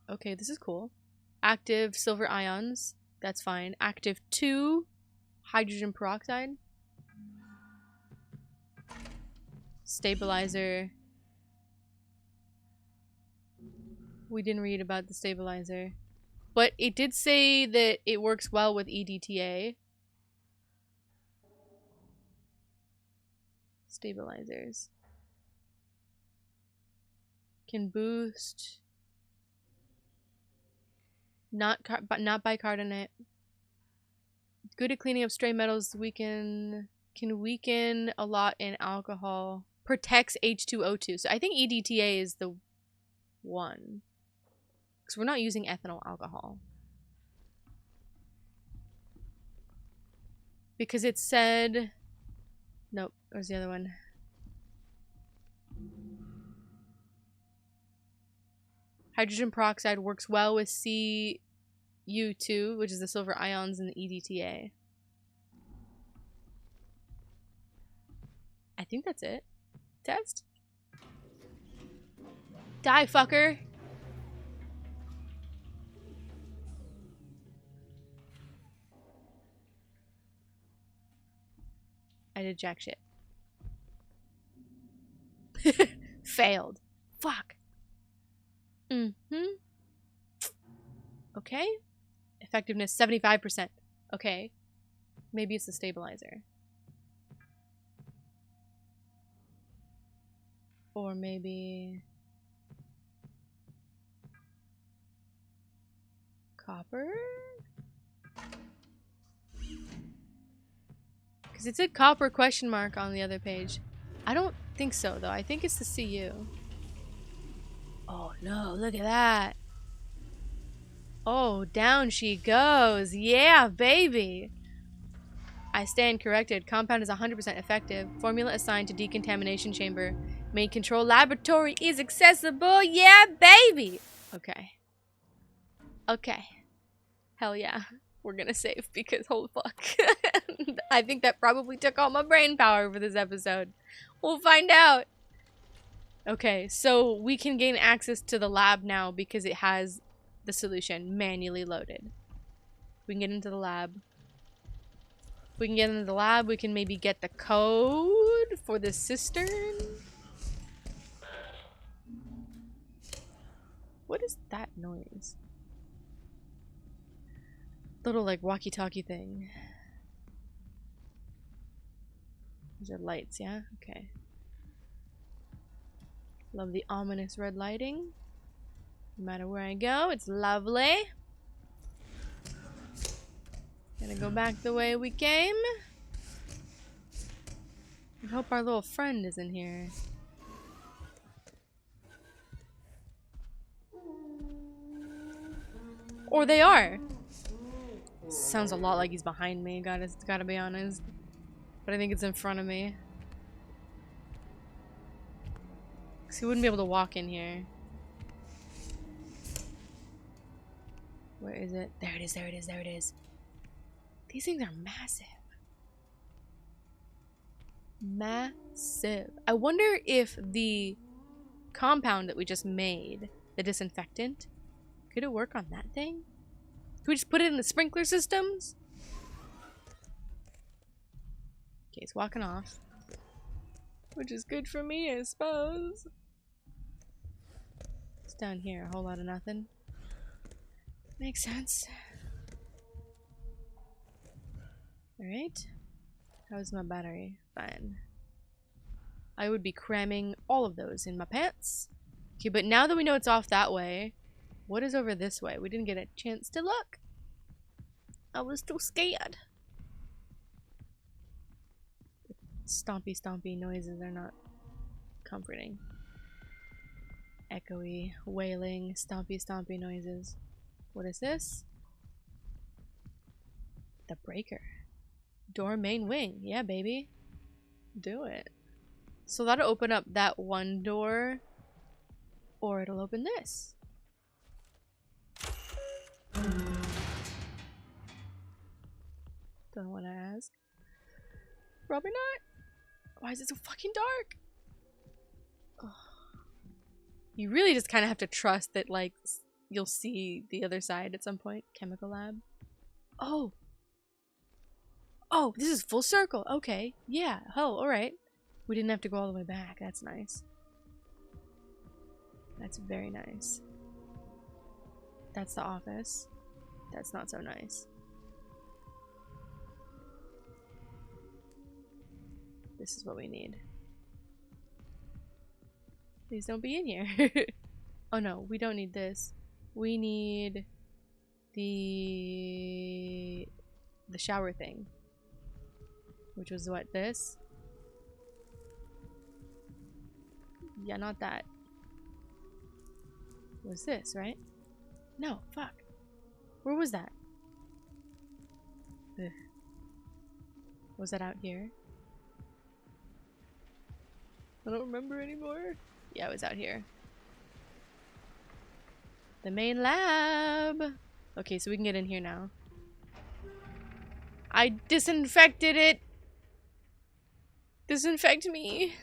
Okay, this is cool. Active silver ions. That's fine. Active 2 hydrogen peroxide. Stabilizer. We didn't read about the stabilizer. But it did say that it works well with EDTA. Stabilizers. Can boost. Not bicarbonate. Good at cleaning up stray metals. Can weaken a lot in alcohol. Protects H2O2. So I think EDTA is the one. Because we're not using ethanol alcohol. Because it said... Nope, where's the other one? Hydrogen peroxide works well with CU2, which is the silver ions in the EDTA. I think that's it. Test? Die, fucker! I did jack shit. Failed. Fuck. Okay. Effectiveness 75%. Okay. Maybe it's the stabilizer. Or maybe copper? Because it said copper question mark on the other page. I don't think so though. I think it's the CU. Oh no, look at that. Oh, down she goes. Yeah, baby. I stand corrected. Compound is 100% effective. Formula assigned to decontamination chamber. Main control laboratory is accessible. Yeah, baby. Okay. Okay. Hell yeah. We're gonna save because holy fuck. I think that probably took all my brain power for this episode. We'll find out. Okay, so we can gain access to the lab now because it has the solution manually loaded. We can get into the lab. If we can get into the lab, we can maybe get the code for the cistern. What is that noise? Little like walkie-talkie thing. These are lights, yeah? Okay. Love the ominous red lighting. No matter where I go, it's lovely. Gonna go back the way we came. I hope our little friend is in here. Or they are. Sounds a lot like he's behind me, gotta be honest. But I think it's in front of me. Because he wouldn't be able to walk in here. Where is it? There it is, there it is, there it is. These things are massive. Massive. I wonder if the compound that we just made, the disinfectant, could it work on that thing? Could we just put it in the sprinkler systems? Okay, it's walking off. Which is good for me, I suppose. It's down here, a whole lot of nothing. Makes sense. Alright. How's my battery? Fine. I would be cramming all of those in my pants. Okay, but now that we know it's off that way, what is over this way? We didn't get a chance to look. I was too scared. Stompy stompy noises are not comforting. Echoey, wailing, stompy stompy noises. What is this? The breaker. Door main wing. Yeah, baby. Do it. So that'll open up that one door. Or it'll open this. Don't want to ask. Probably not. Why is it so fucking dark? Ugh. You really just kind of have to trust that, like, you'll see the other side at some point. Chemical lab. Oh. Oh, this is full circle. Okay. Yeah. Oh, alright. We didn't have to go all the way back. That's nice. That's very nice. That's the office. That's not so nice. This is what we need. Please don't be in here. Oh no, we don't need this. We need the shower thing. Which was what, this? Yeah, not that. It was this, right? No, fuck. Where was that? Ugh. Was that out here? I don't remember anymore. Yeah, it was out here. The main lab! Okay, so we can get in here now. I disinfected it! Disinfect me!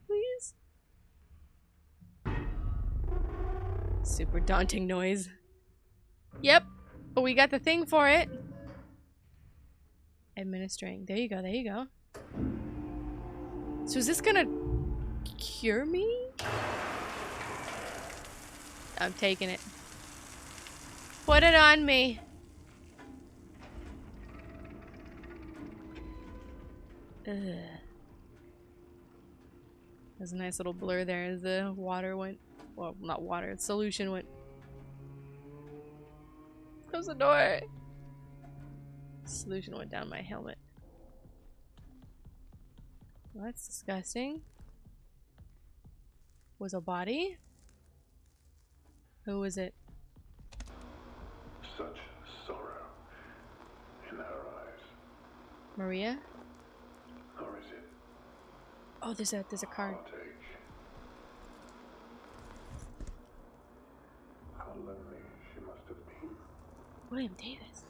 Please? Super daunting noise. Yep, but we got the thing for it. Administering. There you go, there you go. So is this gonna cure me? I'm taking it. Put it on me. Ugh. There's a nice little blur there as the water went. Well, not water, solution went. Close the door! Solution went down my helmet. Well, that's disgusting. Was a body? Who was it? Such sorrow in her eyes. Maria? Or is it Oh, there's a card. heartache? How lonely she must have been. William Davis.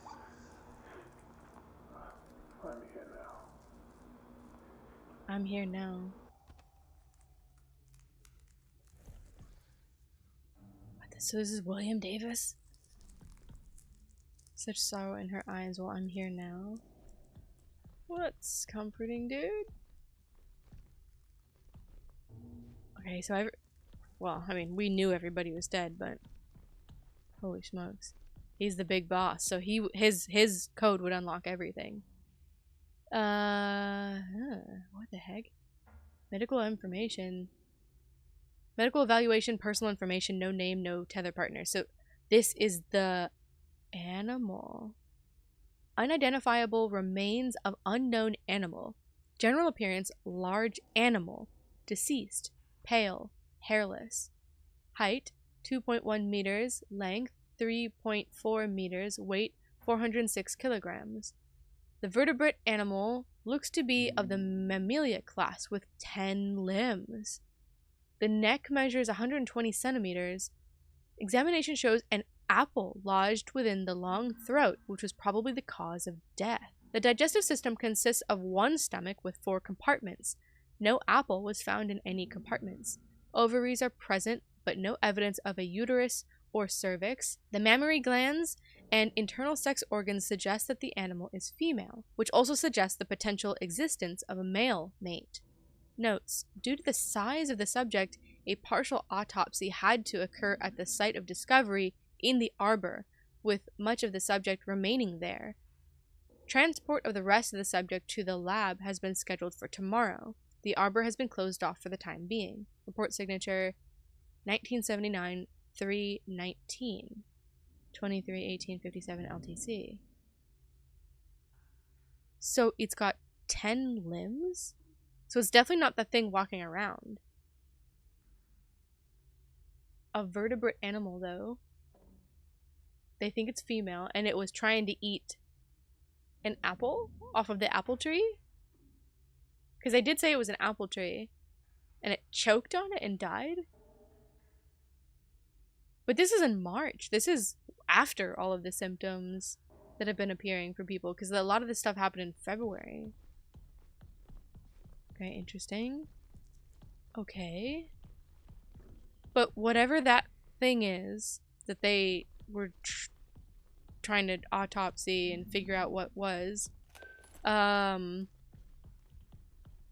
I'm here now. I'm here now. So this is William Davis? Such sorrow in her eyes. Well, I'm here now. What's comforting, dude? Okay, so well, I mean, we knew everybody was dead, but holy smokes. He's the big boss, so his code would unlock everything. What the heck? Medical information. Medical evaluation, personal information, no name, no tether partner. So this is the animal. Unidentifiable remains of unknown animal. General appearance, large animal. Deceased, pale, hairless. Height, 2.1 meters. Length, 3.4 meters. Weight, 406 kilograms. The vertebrate animal looks to be of the Mammalia class with 10 limbs. The neck measures 120 centimeters. Examination shows an apple lodged within the long throat, which was probably the cause of death. The digestive system consists of one stomach with 4 compartments. No apple was found in any compartments. Ovaries are present, but no evidence of a uterus or cervix. The mammary glands and internal sex organs suggest that the animal is female, which also suggests the potential existence of a male mate. Notes: due to the size of the subject, a partial autopsy had to occur at the site of discovery in the arbor, with much of the subject remaining there. Transport of the rest of the subject to the lab has been scheduled for tomorrow. The arbor has been closed off for the time being. Report signature 1979 319 23/18/57 LTC. So it's got 10 limbs? So it's definitely not the thing walking around. A vertebrate animal, though. They think it's female, and it was trying to eat an apple off of the apple tree? Because they did say it was an apple tree, and it choked on it and died? But this is in March. This is after all of the symptoms that have been appearing for people, because a lot of this stuff happened in February. Okay, interesting. Okay. But whatever that thing is that they were trying to autopsy and figure out what was,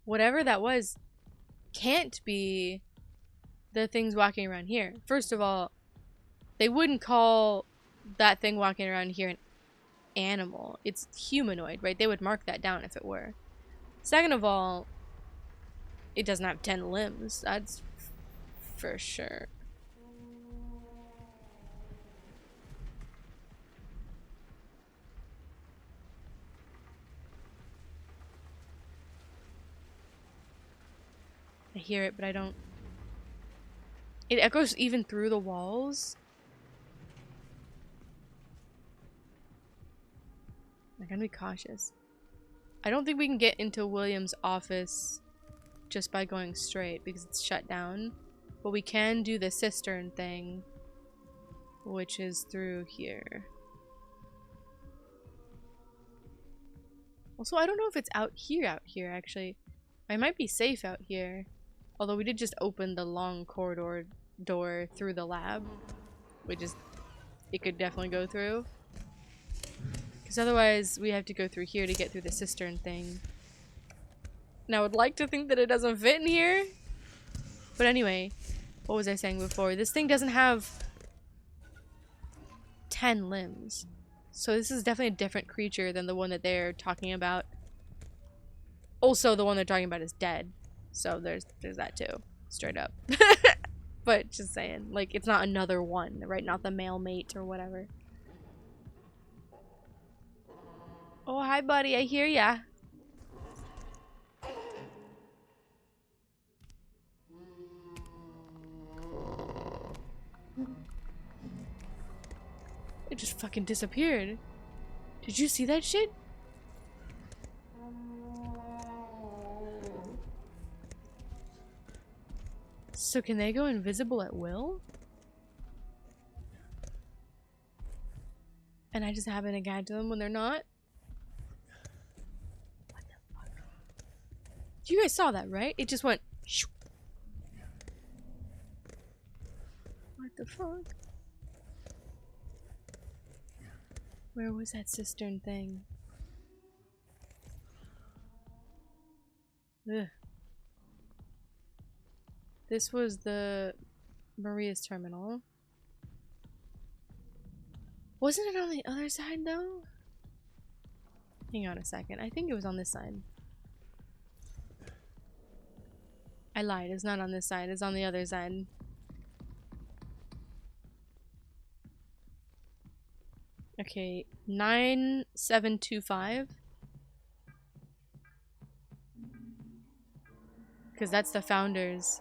whatever that was can't be the things walking around here. First of all, they wouldn't call that thing walking around here an animal. It's humanoid, right? They would mark that down if it were. Second of all, it doesn't have 10 limbs. That's for sure. I hear it, but I don't... It echoes even through the walls. I gotta be cautious. I don't think we can get into William's office just by going straight because it's shut down. But we can do the cistern thing, which is through here. Also, I don't know if it's out here actually. I might be safe out here. Although we did just open the long corridor door through the lab, which is, it could definitely go through. Because otherwise we have to go through here to get through the cistern thing. Now I would like to think that it doesn't fit in here. But anyway, what was I saying before? This thing doesn't have 10 limbs. So this is definitely a different creature than the one that they're talking about. Also, the one they're talking about is dead. So there's that too. Straight up. But just saying, like, it's not another one, right? Not the male mate or whatever. Oh, hi, buddy. I hear ya. It just fucking disappeared. Did you see that shit? So can they go invisible at will? And I just happen to guide to them when they're not? What the fuck? You guys saw that, right? It just went shoo. What the fuck? Where was that cistern thing? Ugh. This was the Maria's terminal. Wasn't it on the other side though? Hang on a second. I think it was on this side. I lied. It's not on this side. It's on the other side. Okay, 9725. Because that's the founders.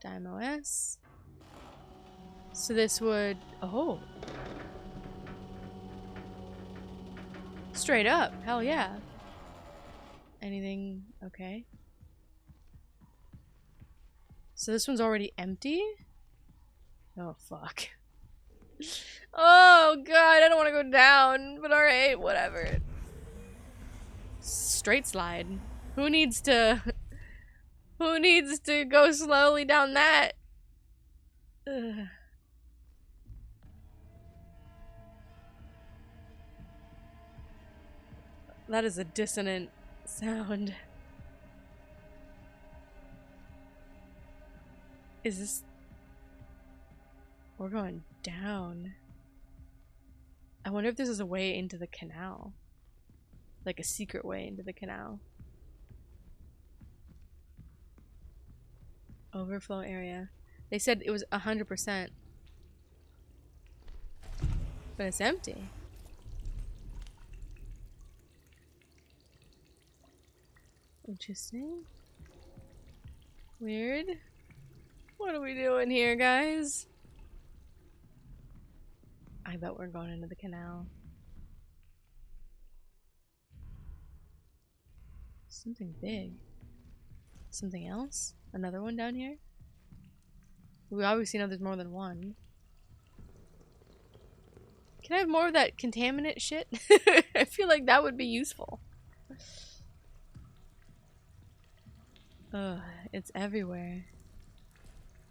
DimeOS. So this would... Oh. Straight up. Hell yeah. Anything... Okay. So this one's already empty? Oh, fuck. Oh, God. I don't want to go down. But alright, whatever. Straight slide. Who needs to... Who needs to go slowly down that? Ugh. That is a dissonant sound. Is this... We're going down. I wonder if this is a way into the canal. Like a secret way into the canal. Overflow area. They said it was 100%. But it's empty. Interesting. Weird. What are we doing here, guys? I bet we're going into the canal. Something big. Something else? Another one down here? We obviously know there's more than one. Can I have more of that contaminant shit? I feel like that would be useful. Ugh, it's everywhere.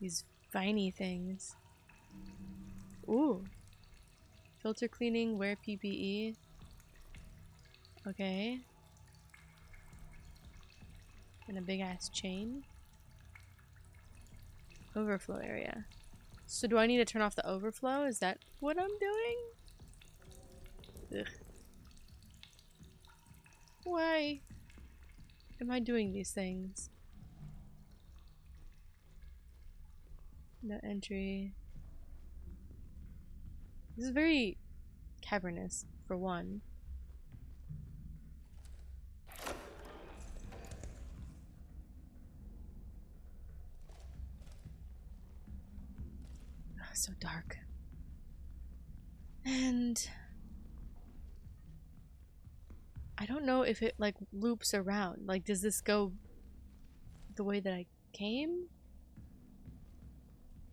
These viney things. Ooh. Filter cleaning, wear PPE. Okay. And a big ass chain. Overflow area. So do I need to turn off the overflow? Is that what I'm doing? Ugh. Why am I doing these things? No entry. This is very cavernous, for one. Oh, so dark. And I don't know if it like loops around. Like, does this go the way that I came?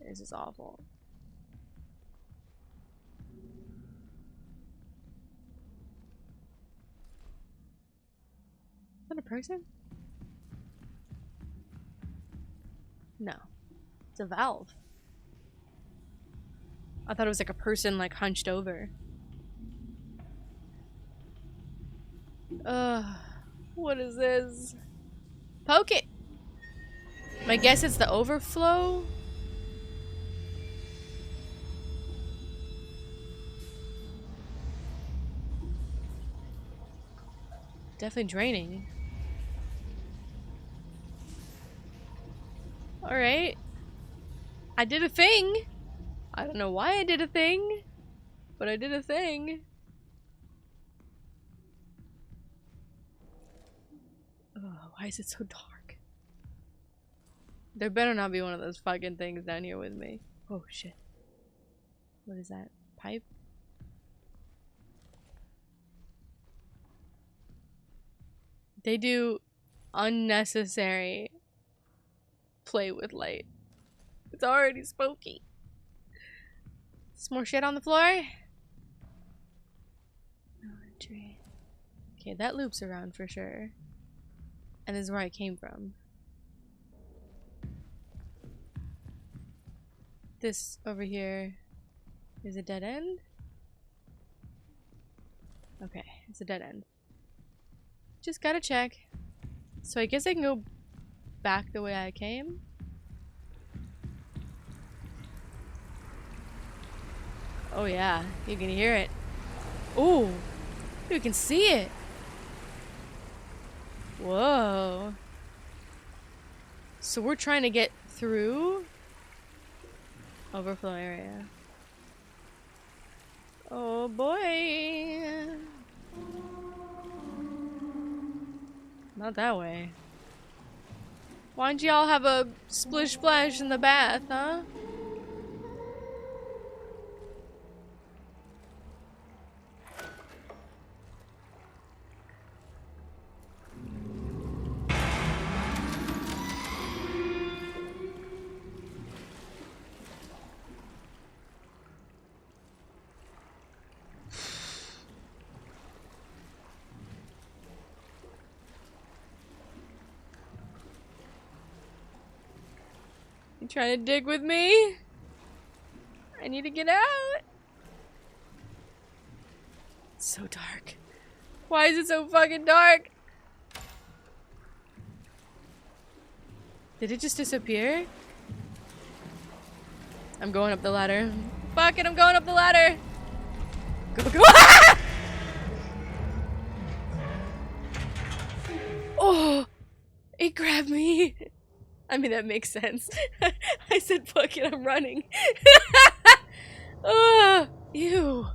This is awful. Is that a person? No. It's a valve. I thought it was like a person like hunched over. What is this? Poke it! My guess it's the overflow? Definitely draining. Alright. I did a thing. I don't know why I did a thing, but I did a thing. Oh, why is it so dark? There better not be one of those fucking things down here with me. Oh shit. What is that? Pipe? They do unnecessary play with light. It's already spooky. Some more shit on the floor? No entry. Okay, that loops around for sure. And this is where I came from. This over here is a dead end? Okay, it's a dead end. Just gotta check. So I guess I can go back the way I came? Oh yeah, you can hear it. Ooh, you can see it. Whoa. So we're trying to get through overflow area. Oh boy. Not that way. Why don't y'all have a splish splash in the bath, huh? You trying to dig with me? I need to get out. It's so dark. Why is it so fucking dark? Did it just disappear? I'm going up the ladder. Fuck it, I'm going up the ladder. Go, go. Ah! Oh, it grabbed me. I mean, that makes sense. I said, fuck it, I'm running. Oh, ew.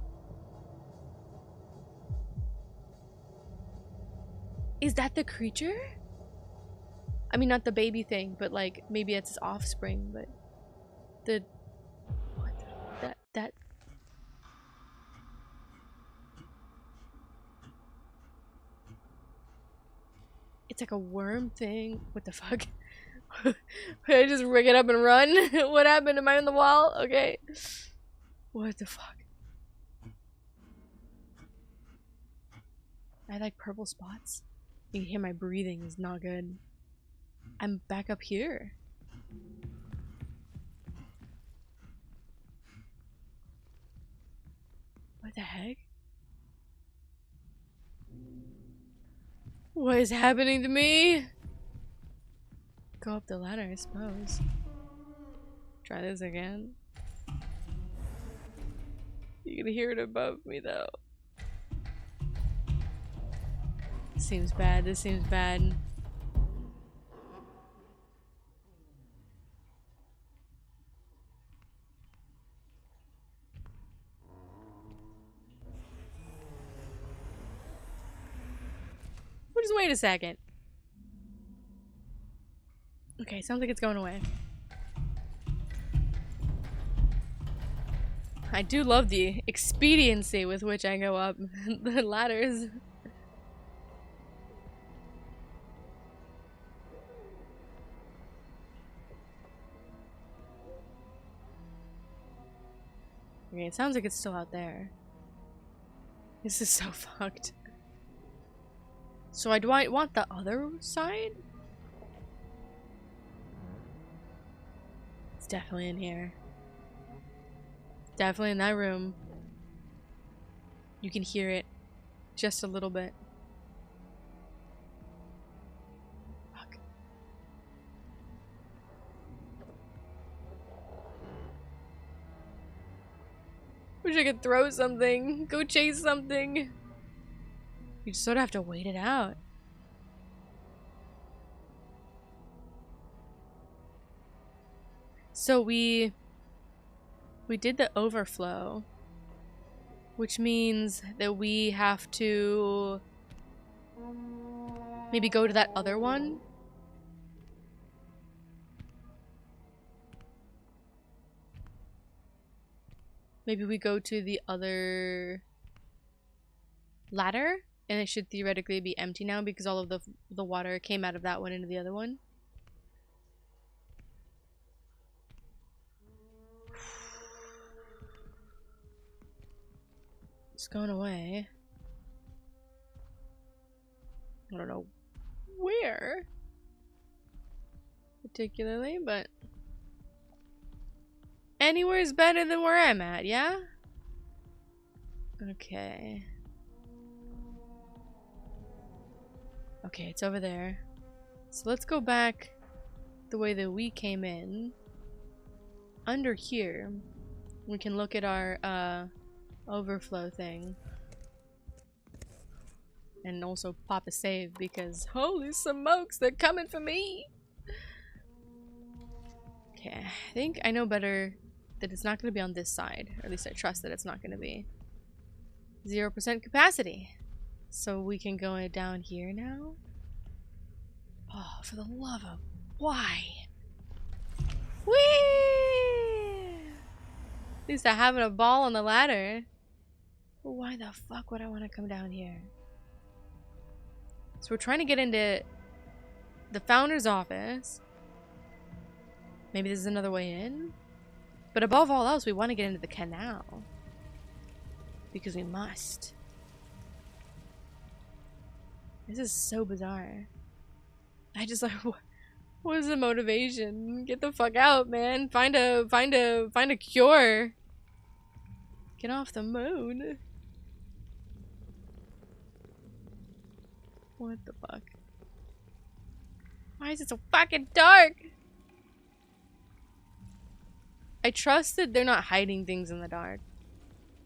Is that the creature? I mean, not the baby thing, but like, maybe it's his offspring, but the... What the... That... It's like a worm thing. What the fuck? Did I just rig it up and run? What happened? Am I on the wall? Okay. What the fuck? I like purple spots. You can hear my breathing is not good. I'm back up here. What the heck? What is happening to me? Go up the ladder, I suppose. Try this again. You can hear it above me though. This seems bad. This seems bad. We'll just wait a second. Okay, sounds like it's going away. I do love the expediency with which I go up the ladders. Okay, it sounds like it's still out there. This is so fucked. So do I want the other side? It's definitely in here. Definitely in that room. You can hear it just a little bit. Fuck. Wish I could throw something. Go chase something. You just sort of have to wait it out. So we did the overflow, which means that we have to maybe go to that other one. Maybe we go to the other ladder, and it should theoretically be empty now because all of the water came out of that one into the other one. It's going away. I don't know where particularly, but anywhere's better than where I'm at, yeah? Okay. Okay, it's over there. So let's go back the way that we came in. Under here, we can look at our overflow thing. And also pop a save because holy smokes, they're coming for me! Okay, I think I know better that it's not going to be on this side. Or at least I trust that it's not going to be. 0% capacity. So we can go down here now. Oh, for the love of... Why? Whee! At least I'm having a ball on the ladder. But why the fuck would I want to come down here? So we're trying to get into the founder's office. Maybe this is another way in. But above all else, we want to get into the canal. Because we must. This is so bizarre. I just like, what is the motivation? Get the fuck out, man. Find a cure. Get off the moon. What the fuck? Why is it so fucking dark? I trust that they're not hiding things in the dark.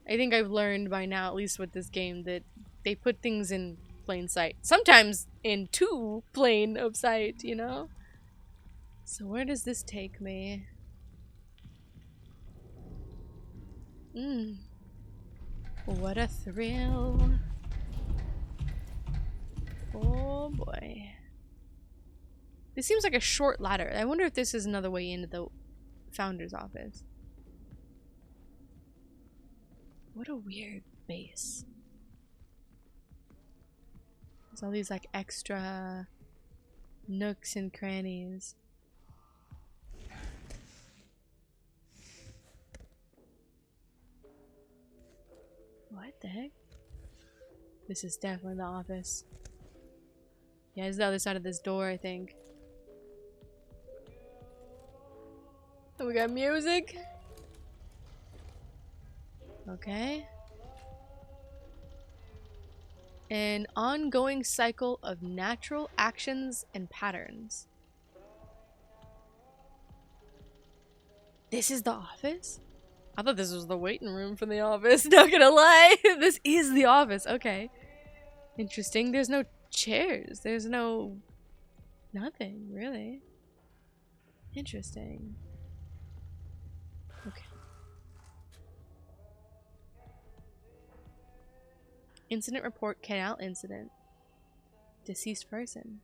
I think I've learned by now, at least with this game, that they put things in plain sight. Sometimes in too plain of sight, you know? So where does this take me? What a thrill. Oh boy. This seems like a short ladder. I wonder if this is another way into the founder's office. What a weird base. There's all these like extra nooks and crannies. What the heck? This is definitely the office. Yeah, it's the other side of this door, I think. Oh, we got music. Okay. An ongoing cycle of natural actions and patterns. This is the office? I thought this was the waiting room for the office, not gonna lie. This is the office, okay. Interesting. There's no chairs. There's no... nothing, really. Interesting. Okay. Incident report, canal incident. Deceased person.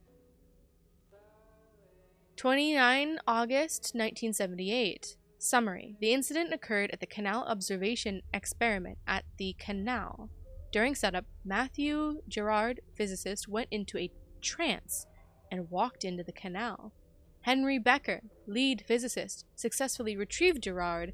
29 August 1978. Summary. The incident occurred at the canal observation experiment at the canal. During setup, Matthew Gerard, physicist, went into a trance and walked into the canal. Henry Becker, lead physicist, successfully retrieved Gerard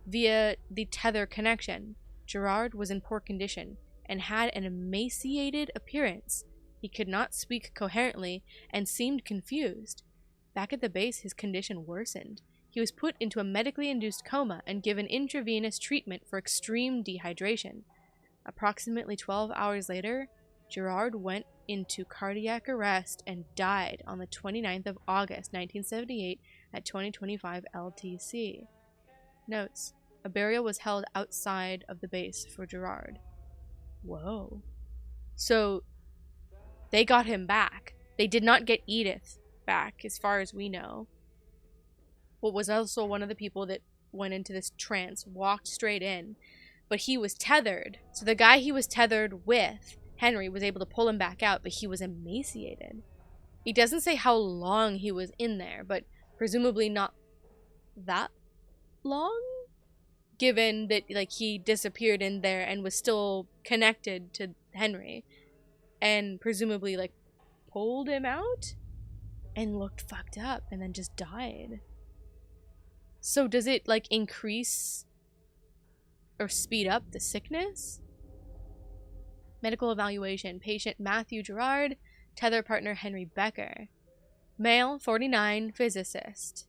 via the tether connection. Gerard was in poor condition and had an emaciated appearance. He could not speak coherently and seemed confused. Back at the base, his condition worsened. He was put into a medically induced coma and given intravenous treatment for extreme dehydration. Approximately 12 hours later, Gerard went into cardiac arrest and died on the 29th of August 1978 at 2025 LTC. Notes: a burial was held outside of the base for Gerard. Whoa. So, they got him back. They did not get Edith back, as far as we know. what was also one of the people that went into this trance, walked straight in, but he was tethered. So the guy he was tethered with, Henry, was able to pull him back out, but he was emaciated. He doesn't say how long he was in there, but presumably not that long, given that like he disappeared in there and was still connected to Henry, and presumably like pulled him out and looked fucked up and then just died. So does it like increase or speed up the sickness? Medical evaluation. Patient Matthew Gerard, tether partner Henry Becker. Male, 49, physicist.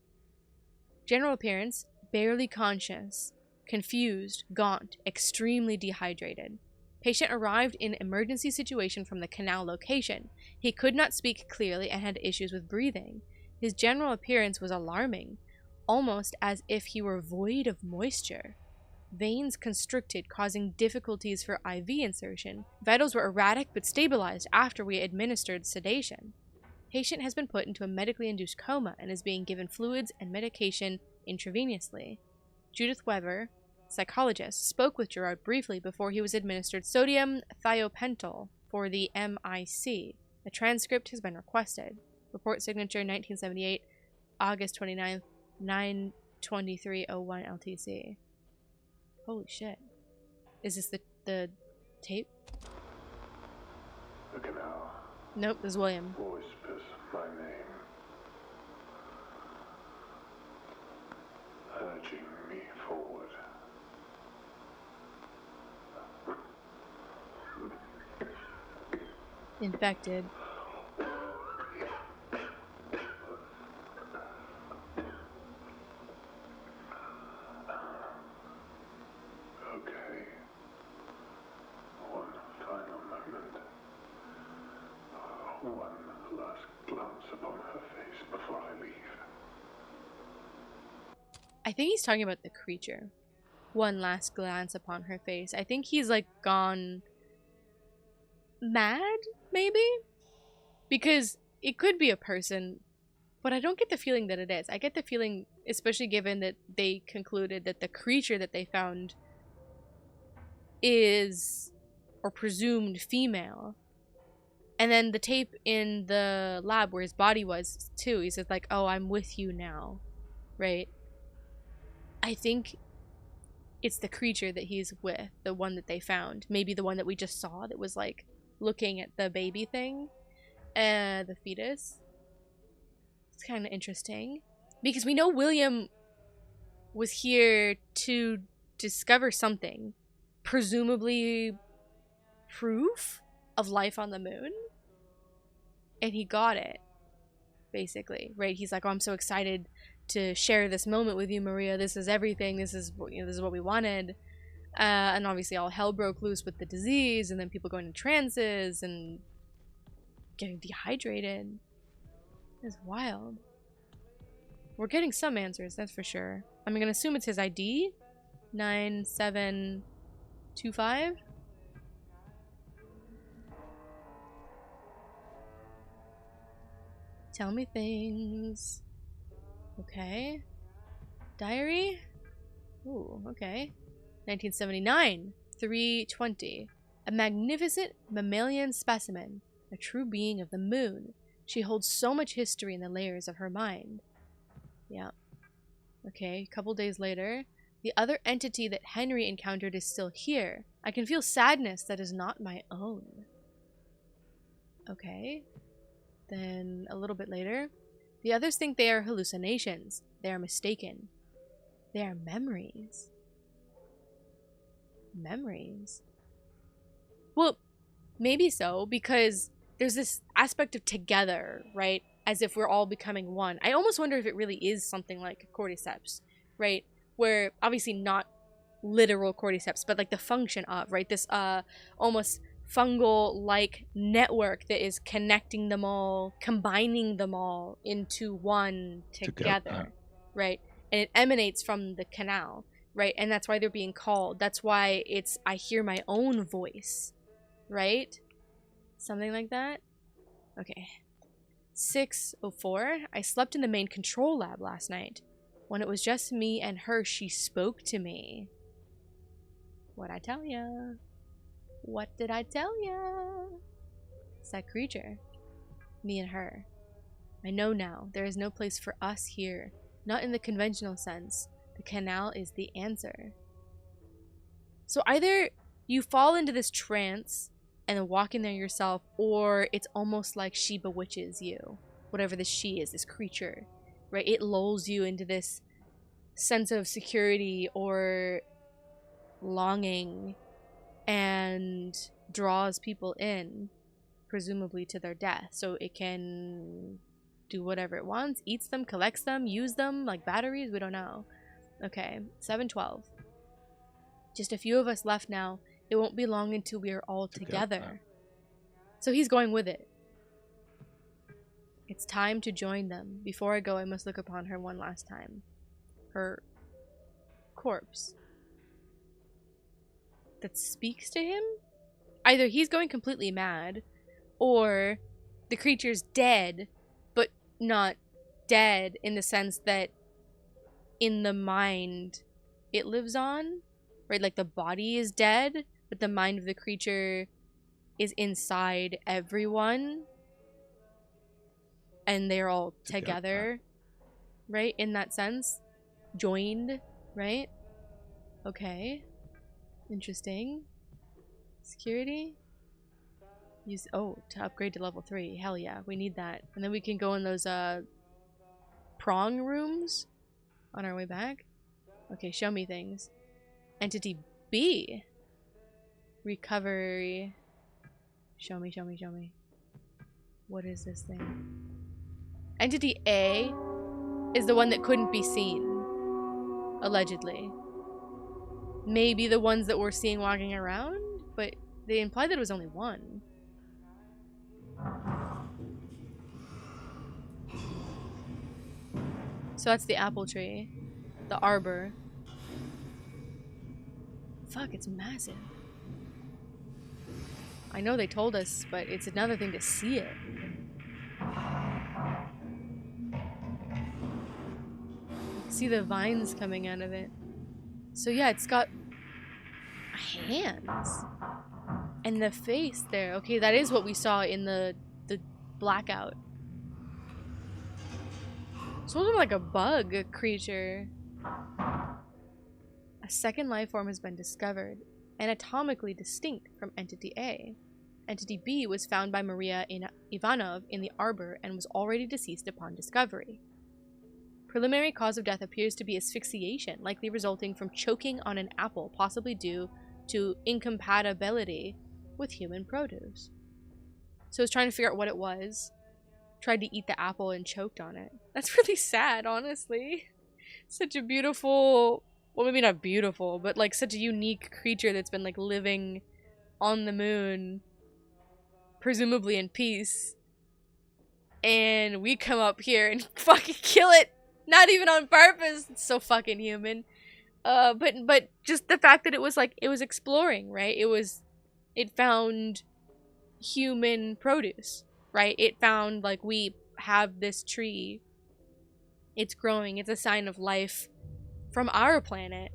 General appearance, barely conscious, confused, gaunt, extremely dehydrated. Patient arrived in emergency situation from the canal location. He could not speak clearly and had issues with breathing. His general appearance was alarming, almost as if he were void of moisture. Veins constricted, causing difficulties for IV insertion. Vitals were erratic but stabilized after we administered sedation. Patient has been put into a medically induced coma and is being given fluids and medication intravenously. Judith Weber, psychologist, spoke with Gerard briefly before he was administered sodium thiopental for the MIC. A transcript has been requested. Report signature 1978, August 29th, 9:23:01 LTC. Holy shit. Is this the tape? The canal Nope, this is William. whispers my name, urging me forward. Infected. Okay. One final moment. One last glance upon her face before I leave. I think he's talking about the creature. One last glance upon her face. I think he's like gone mad, maybe? Because it could be a person, but I don't get the feeling that it is. I get the feeling, especially given that they concluded that the creature that they found is, or presumed, female. And then the tape in the lab where his body was too, he says like, oh, I'm with you now, right? I think it's the creature that he's with, the one that they found. Maybe the one that we just saw that was like looking at the baby thing, the fetus. It's kind of interesting because we know William was here to discover something, presumably proof of life on the moon, and he got it, basically, right? He's like, oh, I'm so excited to share this moment with you, Maria. This is everything. This is, you know, this is what we wanted. And obviously all hell broke loose with the disease, and then people going in trances and getting dehydrated. It's wild. We're getting some answers, that's for sure. I'm gonna assume it's his ID. 9725. Tell me things. Okay. Diary? Ooh, okay. 1979. 320. A magnificent mammalian specimen. A true being of the moon. She holds so much history in the layers of her mind. Yeah. Okay, a couple days later. The other entity that Henry encountered is still here. I can feel sadness that is not my own. Okay. Then a little bit later. The others think they are hallucinations. They are mistaken. They are memories. Memories. Well, maybe so, because there's this aspect of together, right? As if we're all becoming one. I almost wonder if it really is something like cordyceps, right? Where obviously not literal cordyceps, but like the function of, right? This almost fungal-like network that is connecting them all, combining them all into one together, right? And it emanates from the canal, right? And that's why they're being called. That's why it's, I hear my own voice, right? Something like that. Okay. 6:04. I slept in the main control lab last night. When it was just me and her, she spoke to me. What'd I tell ya? What did I tell ya? It's that creature. Me and her. I know now. There is no place for us here. Not in the conventional sense. The canal is the answer. So either you fall into this trance and then walk in there yourself, or it's almost like she bewitches you. Whatever this she is, this creature, right? It lulls you into this sense of security or longing and draws people in, presumably to their death. So it can do whatever it wants, eats them, collects them, use them like batteries, we don't know. Okay, 7:12. Just a few of us left now. It won't be long until we are all together. So he's going with it. It's time to join them. Before I go, I must look upon her one last time. Her corpse. That speaks to him? Either he's going completely mad, or the creature's dead, but not dead in the sense that in the mind it lives on, right? Like the body is dead, but the mind of the creature is inside everyone, and they're all together, right? In that sense, joined, right? Okay, interesting. Security. Use to upgrade to level 3. Hell yeah, we need that. And then we can go in those prong rooms on our way back. Okay, show me things. Entity B. Recovery. Show me, show me, show me. What is this thing? Entity A is the one that couldn't be seen. Allegedly. Maybe the ones that we're seeing walking around, but they implied that it was only one. So that's the apple tree. The arbor. Fuck, it's massive. I know they told us, but it's another thing to see it. See the vines coming out of it. So yeah, it's got hands. And the face there. Okay, that is what we saw in the blackout. Sort of like a bug creature. A second life form has been discovered, anatomically distinct from Entity A. Entity B was found by Maria Ivanov in the arbor and was already deceased upon discovery. Preliminary cause of death appears to be asphyxiation, likely resulting from choking on an apple, possibly due to incompatibility with human produce. So I was trying to figure out what it was. Tried to eat the apple and choked on it. That's really sad, honestly. Such a beautiful, well, maybe not beautiful, but like such a unique creature that's been like living on the moon, presumably in peace. And we come up here and fucking kill it. Not even on purpose. It's so fucking human. But just the fact that it was exploring, right? It found human produce, right? It found like, we have this tree. It's growing. It's a sign of life from our planet,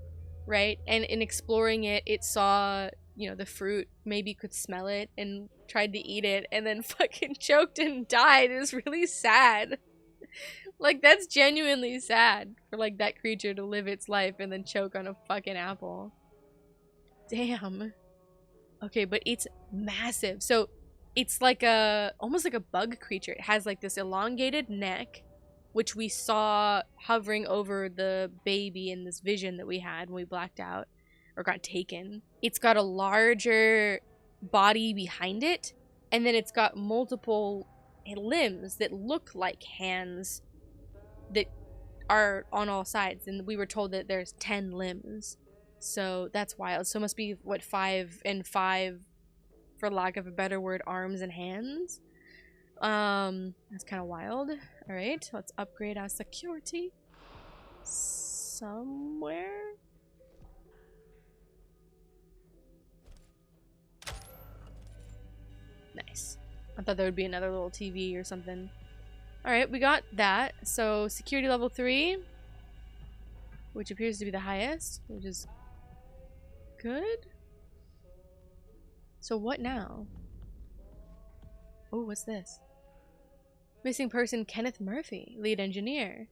right? And in exploring it, it saw, the fruit, maybe could smell it and tried to eat it and then fucking choked and died. It was really sad. Like, that's genuinely sad for like that creature to live its life and then choke on a fucking apple. Damn. Okay, but it's massive. So it's like almost like a bug creature. It has like this elongated neck, which we saw hovering over the baby in this vision that we had when we blacked out or got taken. It's got a larger body behind it, and then it's got multiple limbs that look like hands that are on all sides, and we were told that there's 10 limbs. So that's wild. So it must be, what, 5 and 5, for lack of a better word, arms and hands. That's kind of wild. All right, let's upgrade our security somewhere. Nice. I thought there would be another little TV or something. All right, we got that. So security level 3. which appears to be the highest, which is good. So what now? Oh, what's this? Missing person Kenneth Murphy, lead engineer.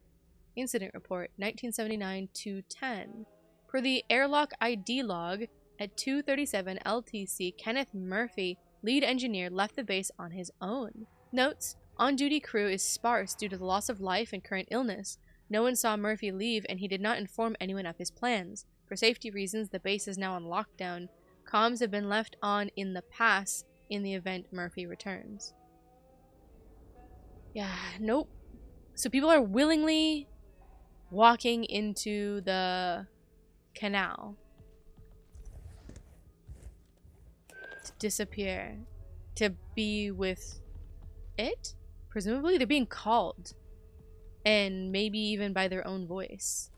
Incident report 1979-10. Per the airlock ID log at 2:37 LTC, Kenneth Murphy, lead engineer, left the base on his own. Notes: on-duty crew is sparse due to the loss of life and current illness. No one saw Murphy leave, and he did not inform anyone of his plans. For safety reasons, the base is now on lockdown. Comms have been left on in the pass in the event Murphy returns. Yeah, nope. So people are willingly walking into the canal to disappear, to be with it? Presumably they're being called, and maybe even by their own voice,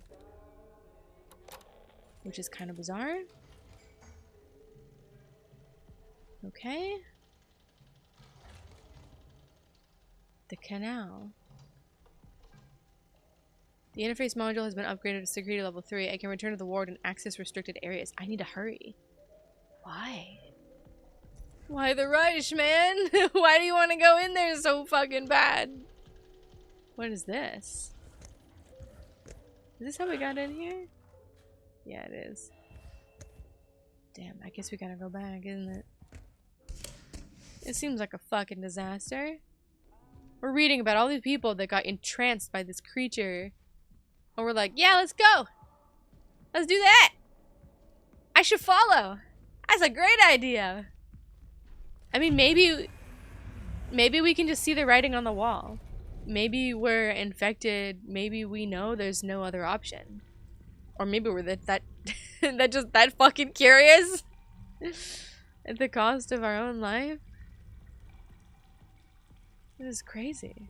which is kind of bizarre. Okay. The canal. The interface module has been upgraded to security level 3. I can return to the ward and access restricted areas. I need to hurry. Why? Why the rush, man? Why do you want to go in there so fucking bad? What is this? Is this how we got in here? Yeah, it is. Damn, I guess we gotta go back, isn't it? It seems like a fucking disaster. We're reading about all these people that got entranced by this creature. And we're like, yeah, let's go. Let's do that. I should follow. That's a great idea. I mean, maybe we can just see the writing on the wall. Maybe we're infected. Maybe we know there's no other option. Or maybe we're that fucking curious at the cost of our own life. This is crazy.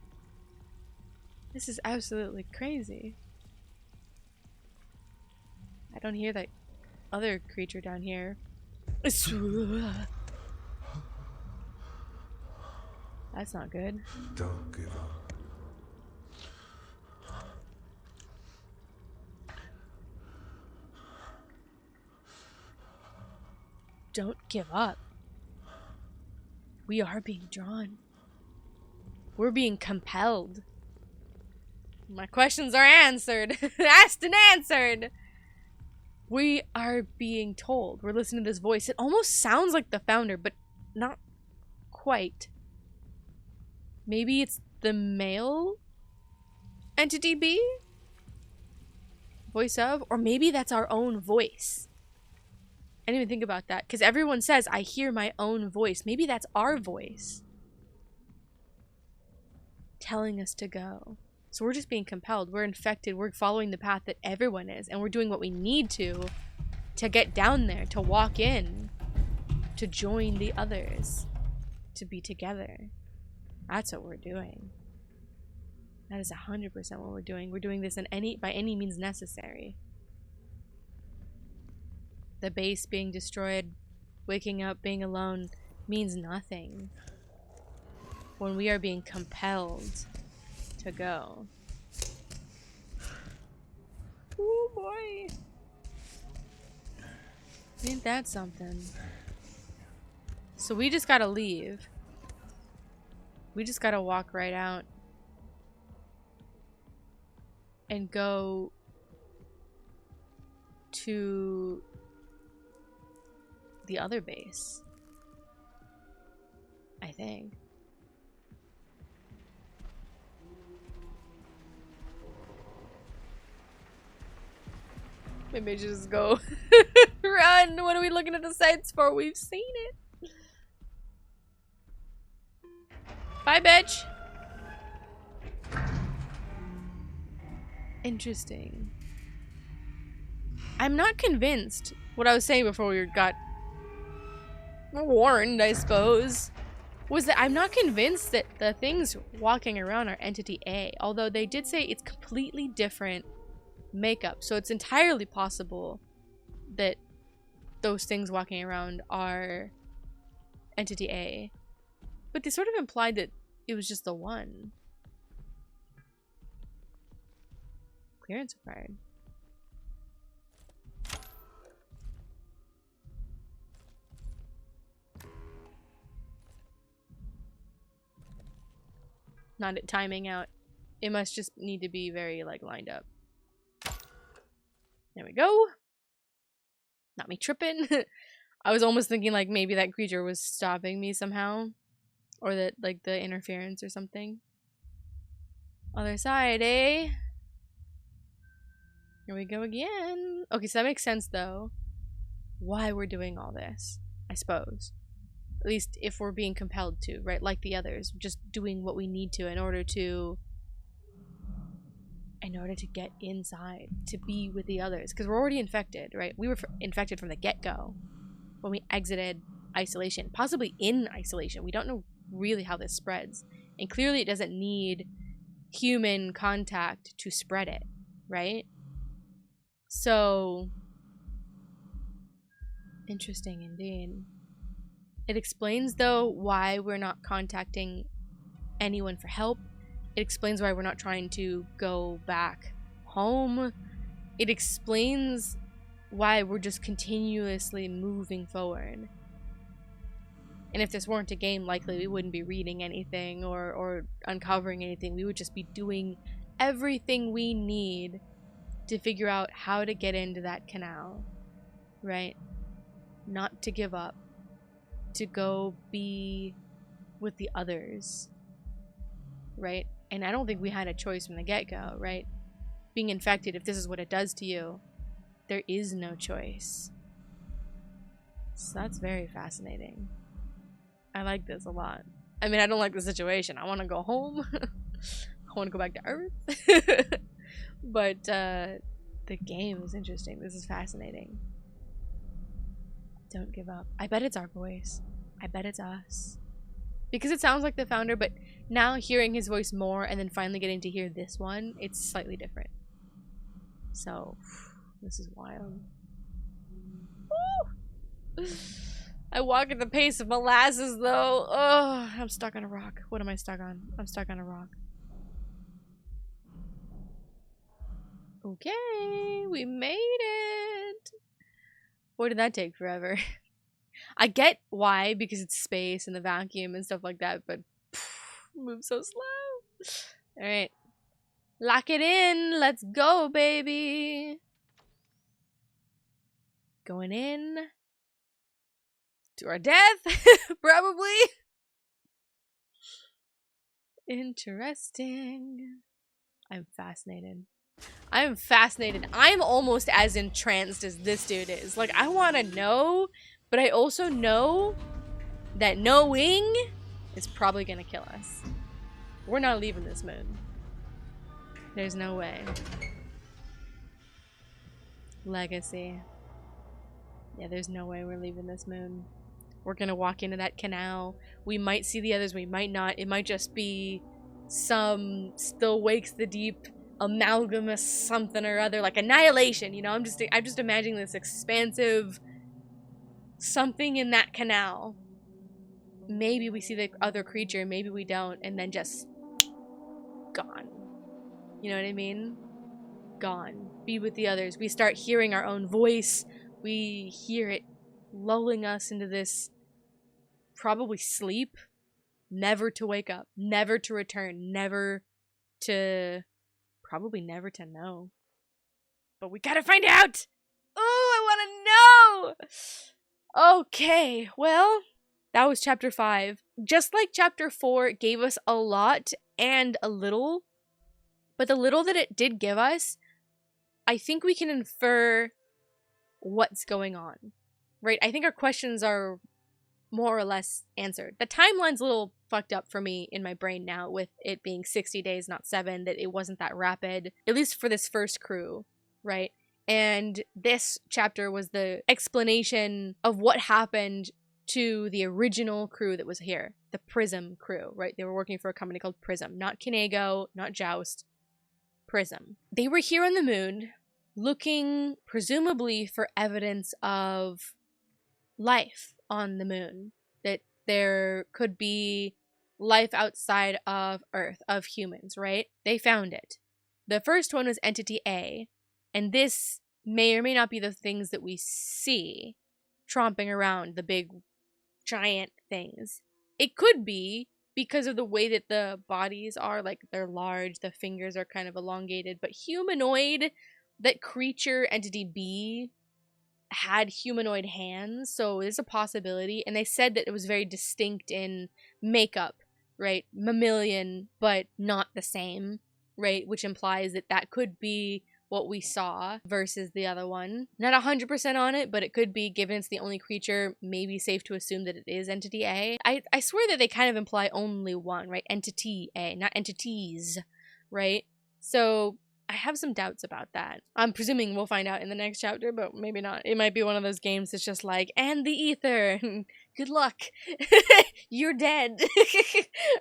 This is absolutely crazy. I don't hear that other creature down here. That's not good. Don't give up. Don't give up. We are being drawn. We're being compelled. My questions are answered. Asked and answered. We are being told. We're listening to this voice. It almost sounds like the founder, but not quite. Maybe it's the male entity B? Voice of? Or maybe that's our own voice. I didn't even think about that. Because everyone says, I hear my own voice. Maybe that's our voice telling us to go. So we're just being compelled. We're infected. We're following the path that everyone is. And we're doing what we need to get down there, to walk in, to join the others, to be together. That's what we're doing. That is 100% what we're doing. We're doing this by any means necessary. The base being destroyed, waking up, being alone, means nothing when we are being compelled to go. Oh boy. Ain't that something? So we just gotta leave. We just gotta walk right out and go to the other base, I think. Maybe I should just go. Run! What are we looking at the sights for? We've seen it. Bye, bitch. Interesting. I'm not convinced. What I was saying before we got warned, I suppose, was that I'm not convinced that the things walking around are entity A, although they did say it's completely different makeup, so it's entirely possible that those things walking around are entity A, but they sort of implied that it was just the one. Clearance required. Not it timing out. It must just need to be very, like, lined up. There we go. Not me tripping. I was almost thinking, like, maybe that creature was stopping me somehow. Or that, like, the interference or something. Other side, eh? Here we go again. Okay, so that makes sense, though. Why we're doing all this, I suppose. At least if we're being compelled to, right? Like the others. Just doing what we need to in order to get inside, to be with the others. Because we're already infected, right? We were infected from the get-go when we exited isolation. Possibly in isolation. We don't know really how this spreads. And clearly it doesn't need human contact to spread it, right? So, interesting indeed. It explains, though, why we're not contacting anyone for help. It explains why we're not trying to go back home. It explains why we're just continuously moving forward. And if this weren't a game, likely we wouldn't be reading anything or uncovering anything. We would just be doing everything we need to figure out how to get into that canal, right? Not to give up. To go be with the others, right? And I don't think we had a choice from the get-go, right? Being infected, if this is what it does to you, there is no choice. So that's very fascinating. I like this a lot. I mean, I don't like the situation. I want to go home. I want to go back to Earth. But the game is interesting. This is fascinating. Don't give up. I bet it's our voice. I bet it's us. Because it sounds like the founder, but now hearing his voice more and then finally getting to hear this one, it's slightly different. So, this is wild. Woo! I walk at the pace of molasses, though. Oh, I'm stuck on a rock. What am I stuck on? I'm stuck on a rock. Okay, we made it. Boy, did that take forever. I get why, because it's space and the vacuum and stuff like that, but move so slow. Alright. Lock it in. Let's go, baby. Going in. To our death, probably. Interesting. I'm fascinated. I'm fascinated. I'm almost as entranced as this dude is. Like, I want to know, but I also know that knowing is probably going to kill us. We're not leaving this moon. There's no way. Legacy. Yeah, there's no way we're leaving this moon. We're going to walk into that canal. We might see the others, we might not. It might just be some still wakes the deep amalgamous something or other, like annihilation, you know? I'm just imagining this expansive something in that canal. Maybe we see the other creature, maybe we don't, and then just gone. You know what I mean? Gone. Be with the others. We start hearing our own voice. We hear it lulling us into this probably sleep, never to wake up, never to return, never to probably never to know. But we gotta find out! Oh, I wanna know! Okay, well, that was chapter 5. Just like chapter 4, it gave us a lot and a little. But the little that it did give us, I think we can infer what's going on. Right? I think our questions are more or less answered. The timeline's a little fucked up for me in my brain now with it being 60 days, not 7, that it wasn't that rapid, at least for this first crew, right? And this chapter was the explanation of what happened to the original crew that was here, the Prism crew, right? They were working for a company called Prism, not Kinego, not Joust, Prism. They were here on the moon looking presumably for evidence of life on the moon, that there could be life outside of Earth, of humans, right? They found it. The first one was Entity A, and this may or may not be the things that we see tromping around, the big giant things. It could be because of the way that the bodies are, like they're large, the fingers are kind of elongated, but humanoid, that creature entity B had humanoid hands, so there's a possibility. And they said that it was very distinct in makeup, right? Mammalian, but not the same, right? Which implies that that could be what we saw versus the other one. Not 100% on it, but it could be, given it's the only creature, maybe safe to assume that it is Entity A. I swear that they kind of imply only one, right? Entity A, not entities, right? So I have some doubts about that. I'm presuming we'll find out in the next chapter, but maybe not. It might be one of those games that's just like, and the ether. Good luck. You're dead.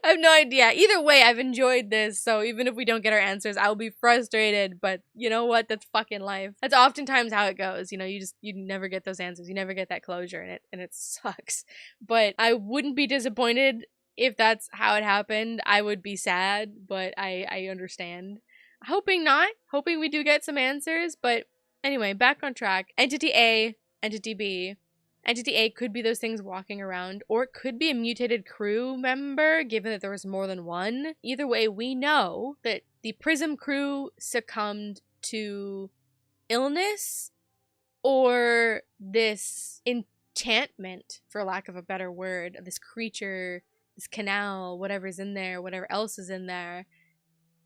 I have no idea. Either way, I've enjoyed this, so even if we don't get our answers, I'll be frustrated, but you know what? That's fucking life. That's oftentimes how it goes. You know, you never get those answers. You never get that closure, and it sucks. But I wouldn't be disappointed if that's how it happened. I would be sad, but I understand. Hoping not. Hoping we do get some answers. But anyway, back on track. Entity A, Entity B. Entity A could be those things walking around, or it could be a mutated crew member, given that there was more than one. Either way, we know that the Prism crew succumbed to illness or this enchantment, for lack of a better word, of this creature, this canal, whatever's in there, whatever else is in there,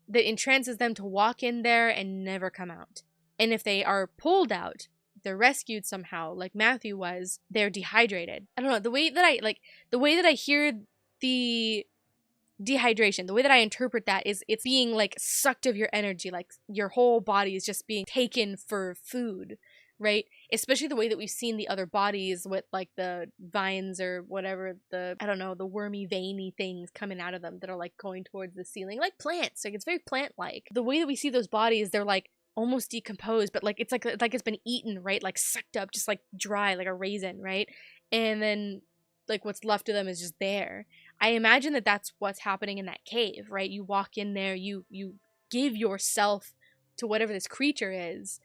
that entrances them to walk in there and never come out. And if they are pulled out, they're rescued somehow, like Matthew was, they're dehydrated. I don't know, the way that I hear the dehydration, the way that I interpret that is it's being like sucked of your energy, like your whole body is just being taken for food, right? Especially the way that we've seen the other bodies with like the vines or whatever, the wormy veiny things coming out of them that are like going towards the ceiling, like plants. Like it's very plant-like. The way that we see those bodies, they're like almost decomposed, but like it's been eaten, right? Like sucked up, just like dry, like a raisin, right? And then like what's left of them is just there. I imagine that that's what's happening in that cave, right? You walk in there, you give yourself to whatever this creature is,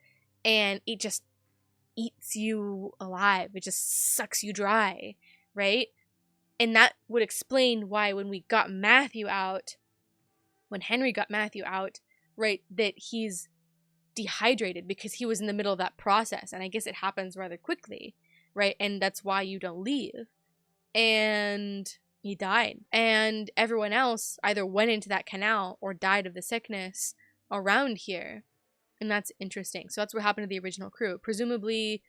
and it just eats you alive. It just sucks you dry, right? And that would explain why when we got Matthew out, when Henry got Matthew out, right, that he's dehydrated because he was in the middle of that process. And I guess it happens rather quickly, right? And that's why you don't leave. And he died. And everyone else either went into that canal or died of the sickness around here. And that's interesting. So that's what happened to the original crew. Presumably,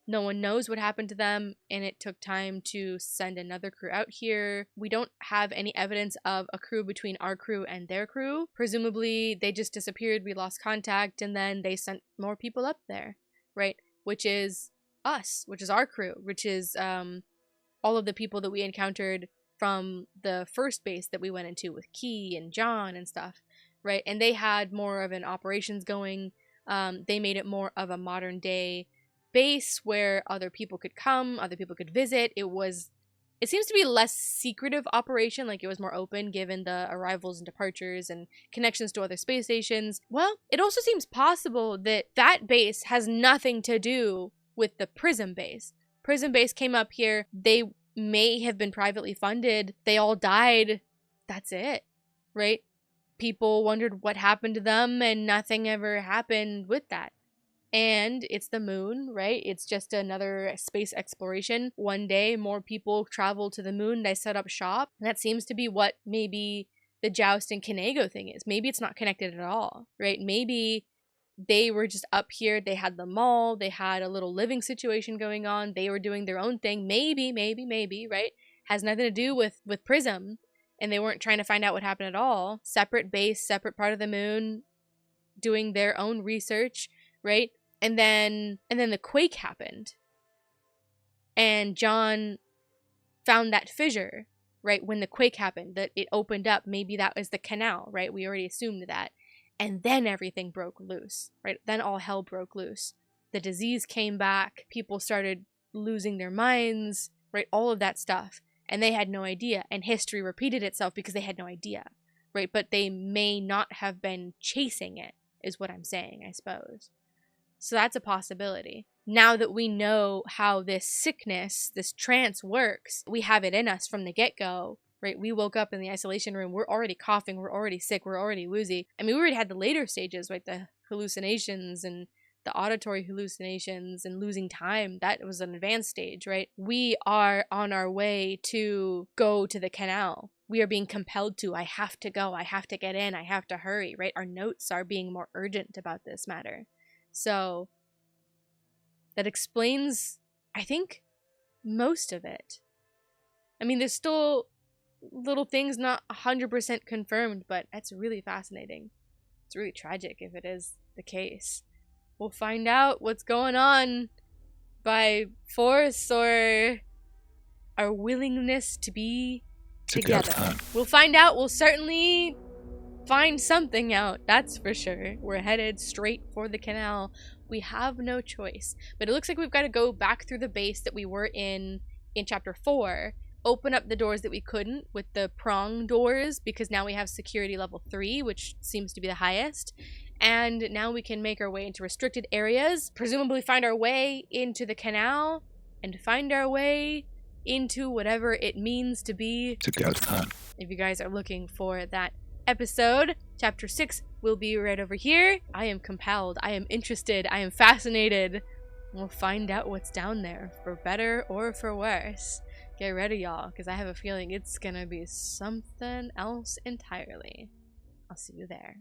no one knows what happened to them, and it took time to send another crew out here. We don't have any evidence of a crew between our crew and their crew. Presumably, they just disappeared, we lost contact, and then they sent more people up there, right? Which is us, which is our crew, which is all of the people that we encountered from the first base that we went into with Key and John and stuff, right? And they had more of an operations going. They made it more of a modern day base where other people could come, other people could visit. It seems to be a less secretive operation, like it was more open given the arrivals and departures and connections to other space stations. Well, it also seems possible that that base has nothing to do with the Prism base. Prism base came up here. They may have been privately funded. They all died. That's it, right? People wondered what happened to them, and nothing ever happened with that. And it's the moon, right? It's just another space exploration. One day, more people travel to the moon. They set up shop. And that seems to be what maybe the Joust and Kinego thing is. Maybe it's not connected at all, right? Maybe they were just up here. They had the mall. They had a little living situation going on. They were doing their own thing. Maybe, right? Has nothing to do with Prism. And they weren't trying to find out what happened at all. Separate base, separate part of the moon, doing their own research, right? And then the quake happened. And John found that fissure, right? When the quake happened, that it opened up. Maybe that was the canal, right? We already assumed that. And then everything broke loose, right? Then all hell broke loose. The disease came back. People started losing their minds, right? All of that stuff. And they had no idea. And history repeated itself because they had no idea, right? But they may not have been chasing it, is what I'm saying, I suppose. So that's a possibility. Now that we know how this sickness, this trance works, we have it in us from the get-go. right? We woke up in the isolation room. We're already coughing. We're already sick. We're already woozy. I mean, we already had the later stages, right? The hallucinations and the auditory hallucinations and losing time. That was an advanced stage, right? We are on our way to go to the canal. We are being compelled to. I have to go. I have to get in. I have to hurry, right? Our notes are being more urgent about this matter. So that explains, I think, most of it. I mean, there's still little things not 100% confirmed, but that's really fascinating. It's really tragic if it is the case. We'll find out what's going on by force or our willingness to be together. We'll find out. We'll certainly find something out, that's for sure. We're headed straight for the canal. We have no choice. But it looks like we've got to go back through the base that we were in chapter 4, open up the doors that we couldn't with the prong doors, because now we have security level 3, which seems to be the highest. And now we can make our way into restricted areas, presumably find our way into the canal, and find our way into whatever it means to be together. If you guys are looking for that episode, chapter 6 will be right over here. I am compelled, I am interested, I am fascinated. We'll find out what's down there, for better or for worse. Get ready, y'all, because I have a feeling it's gonna be something else entirely. I'll see you there.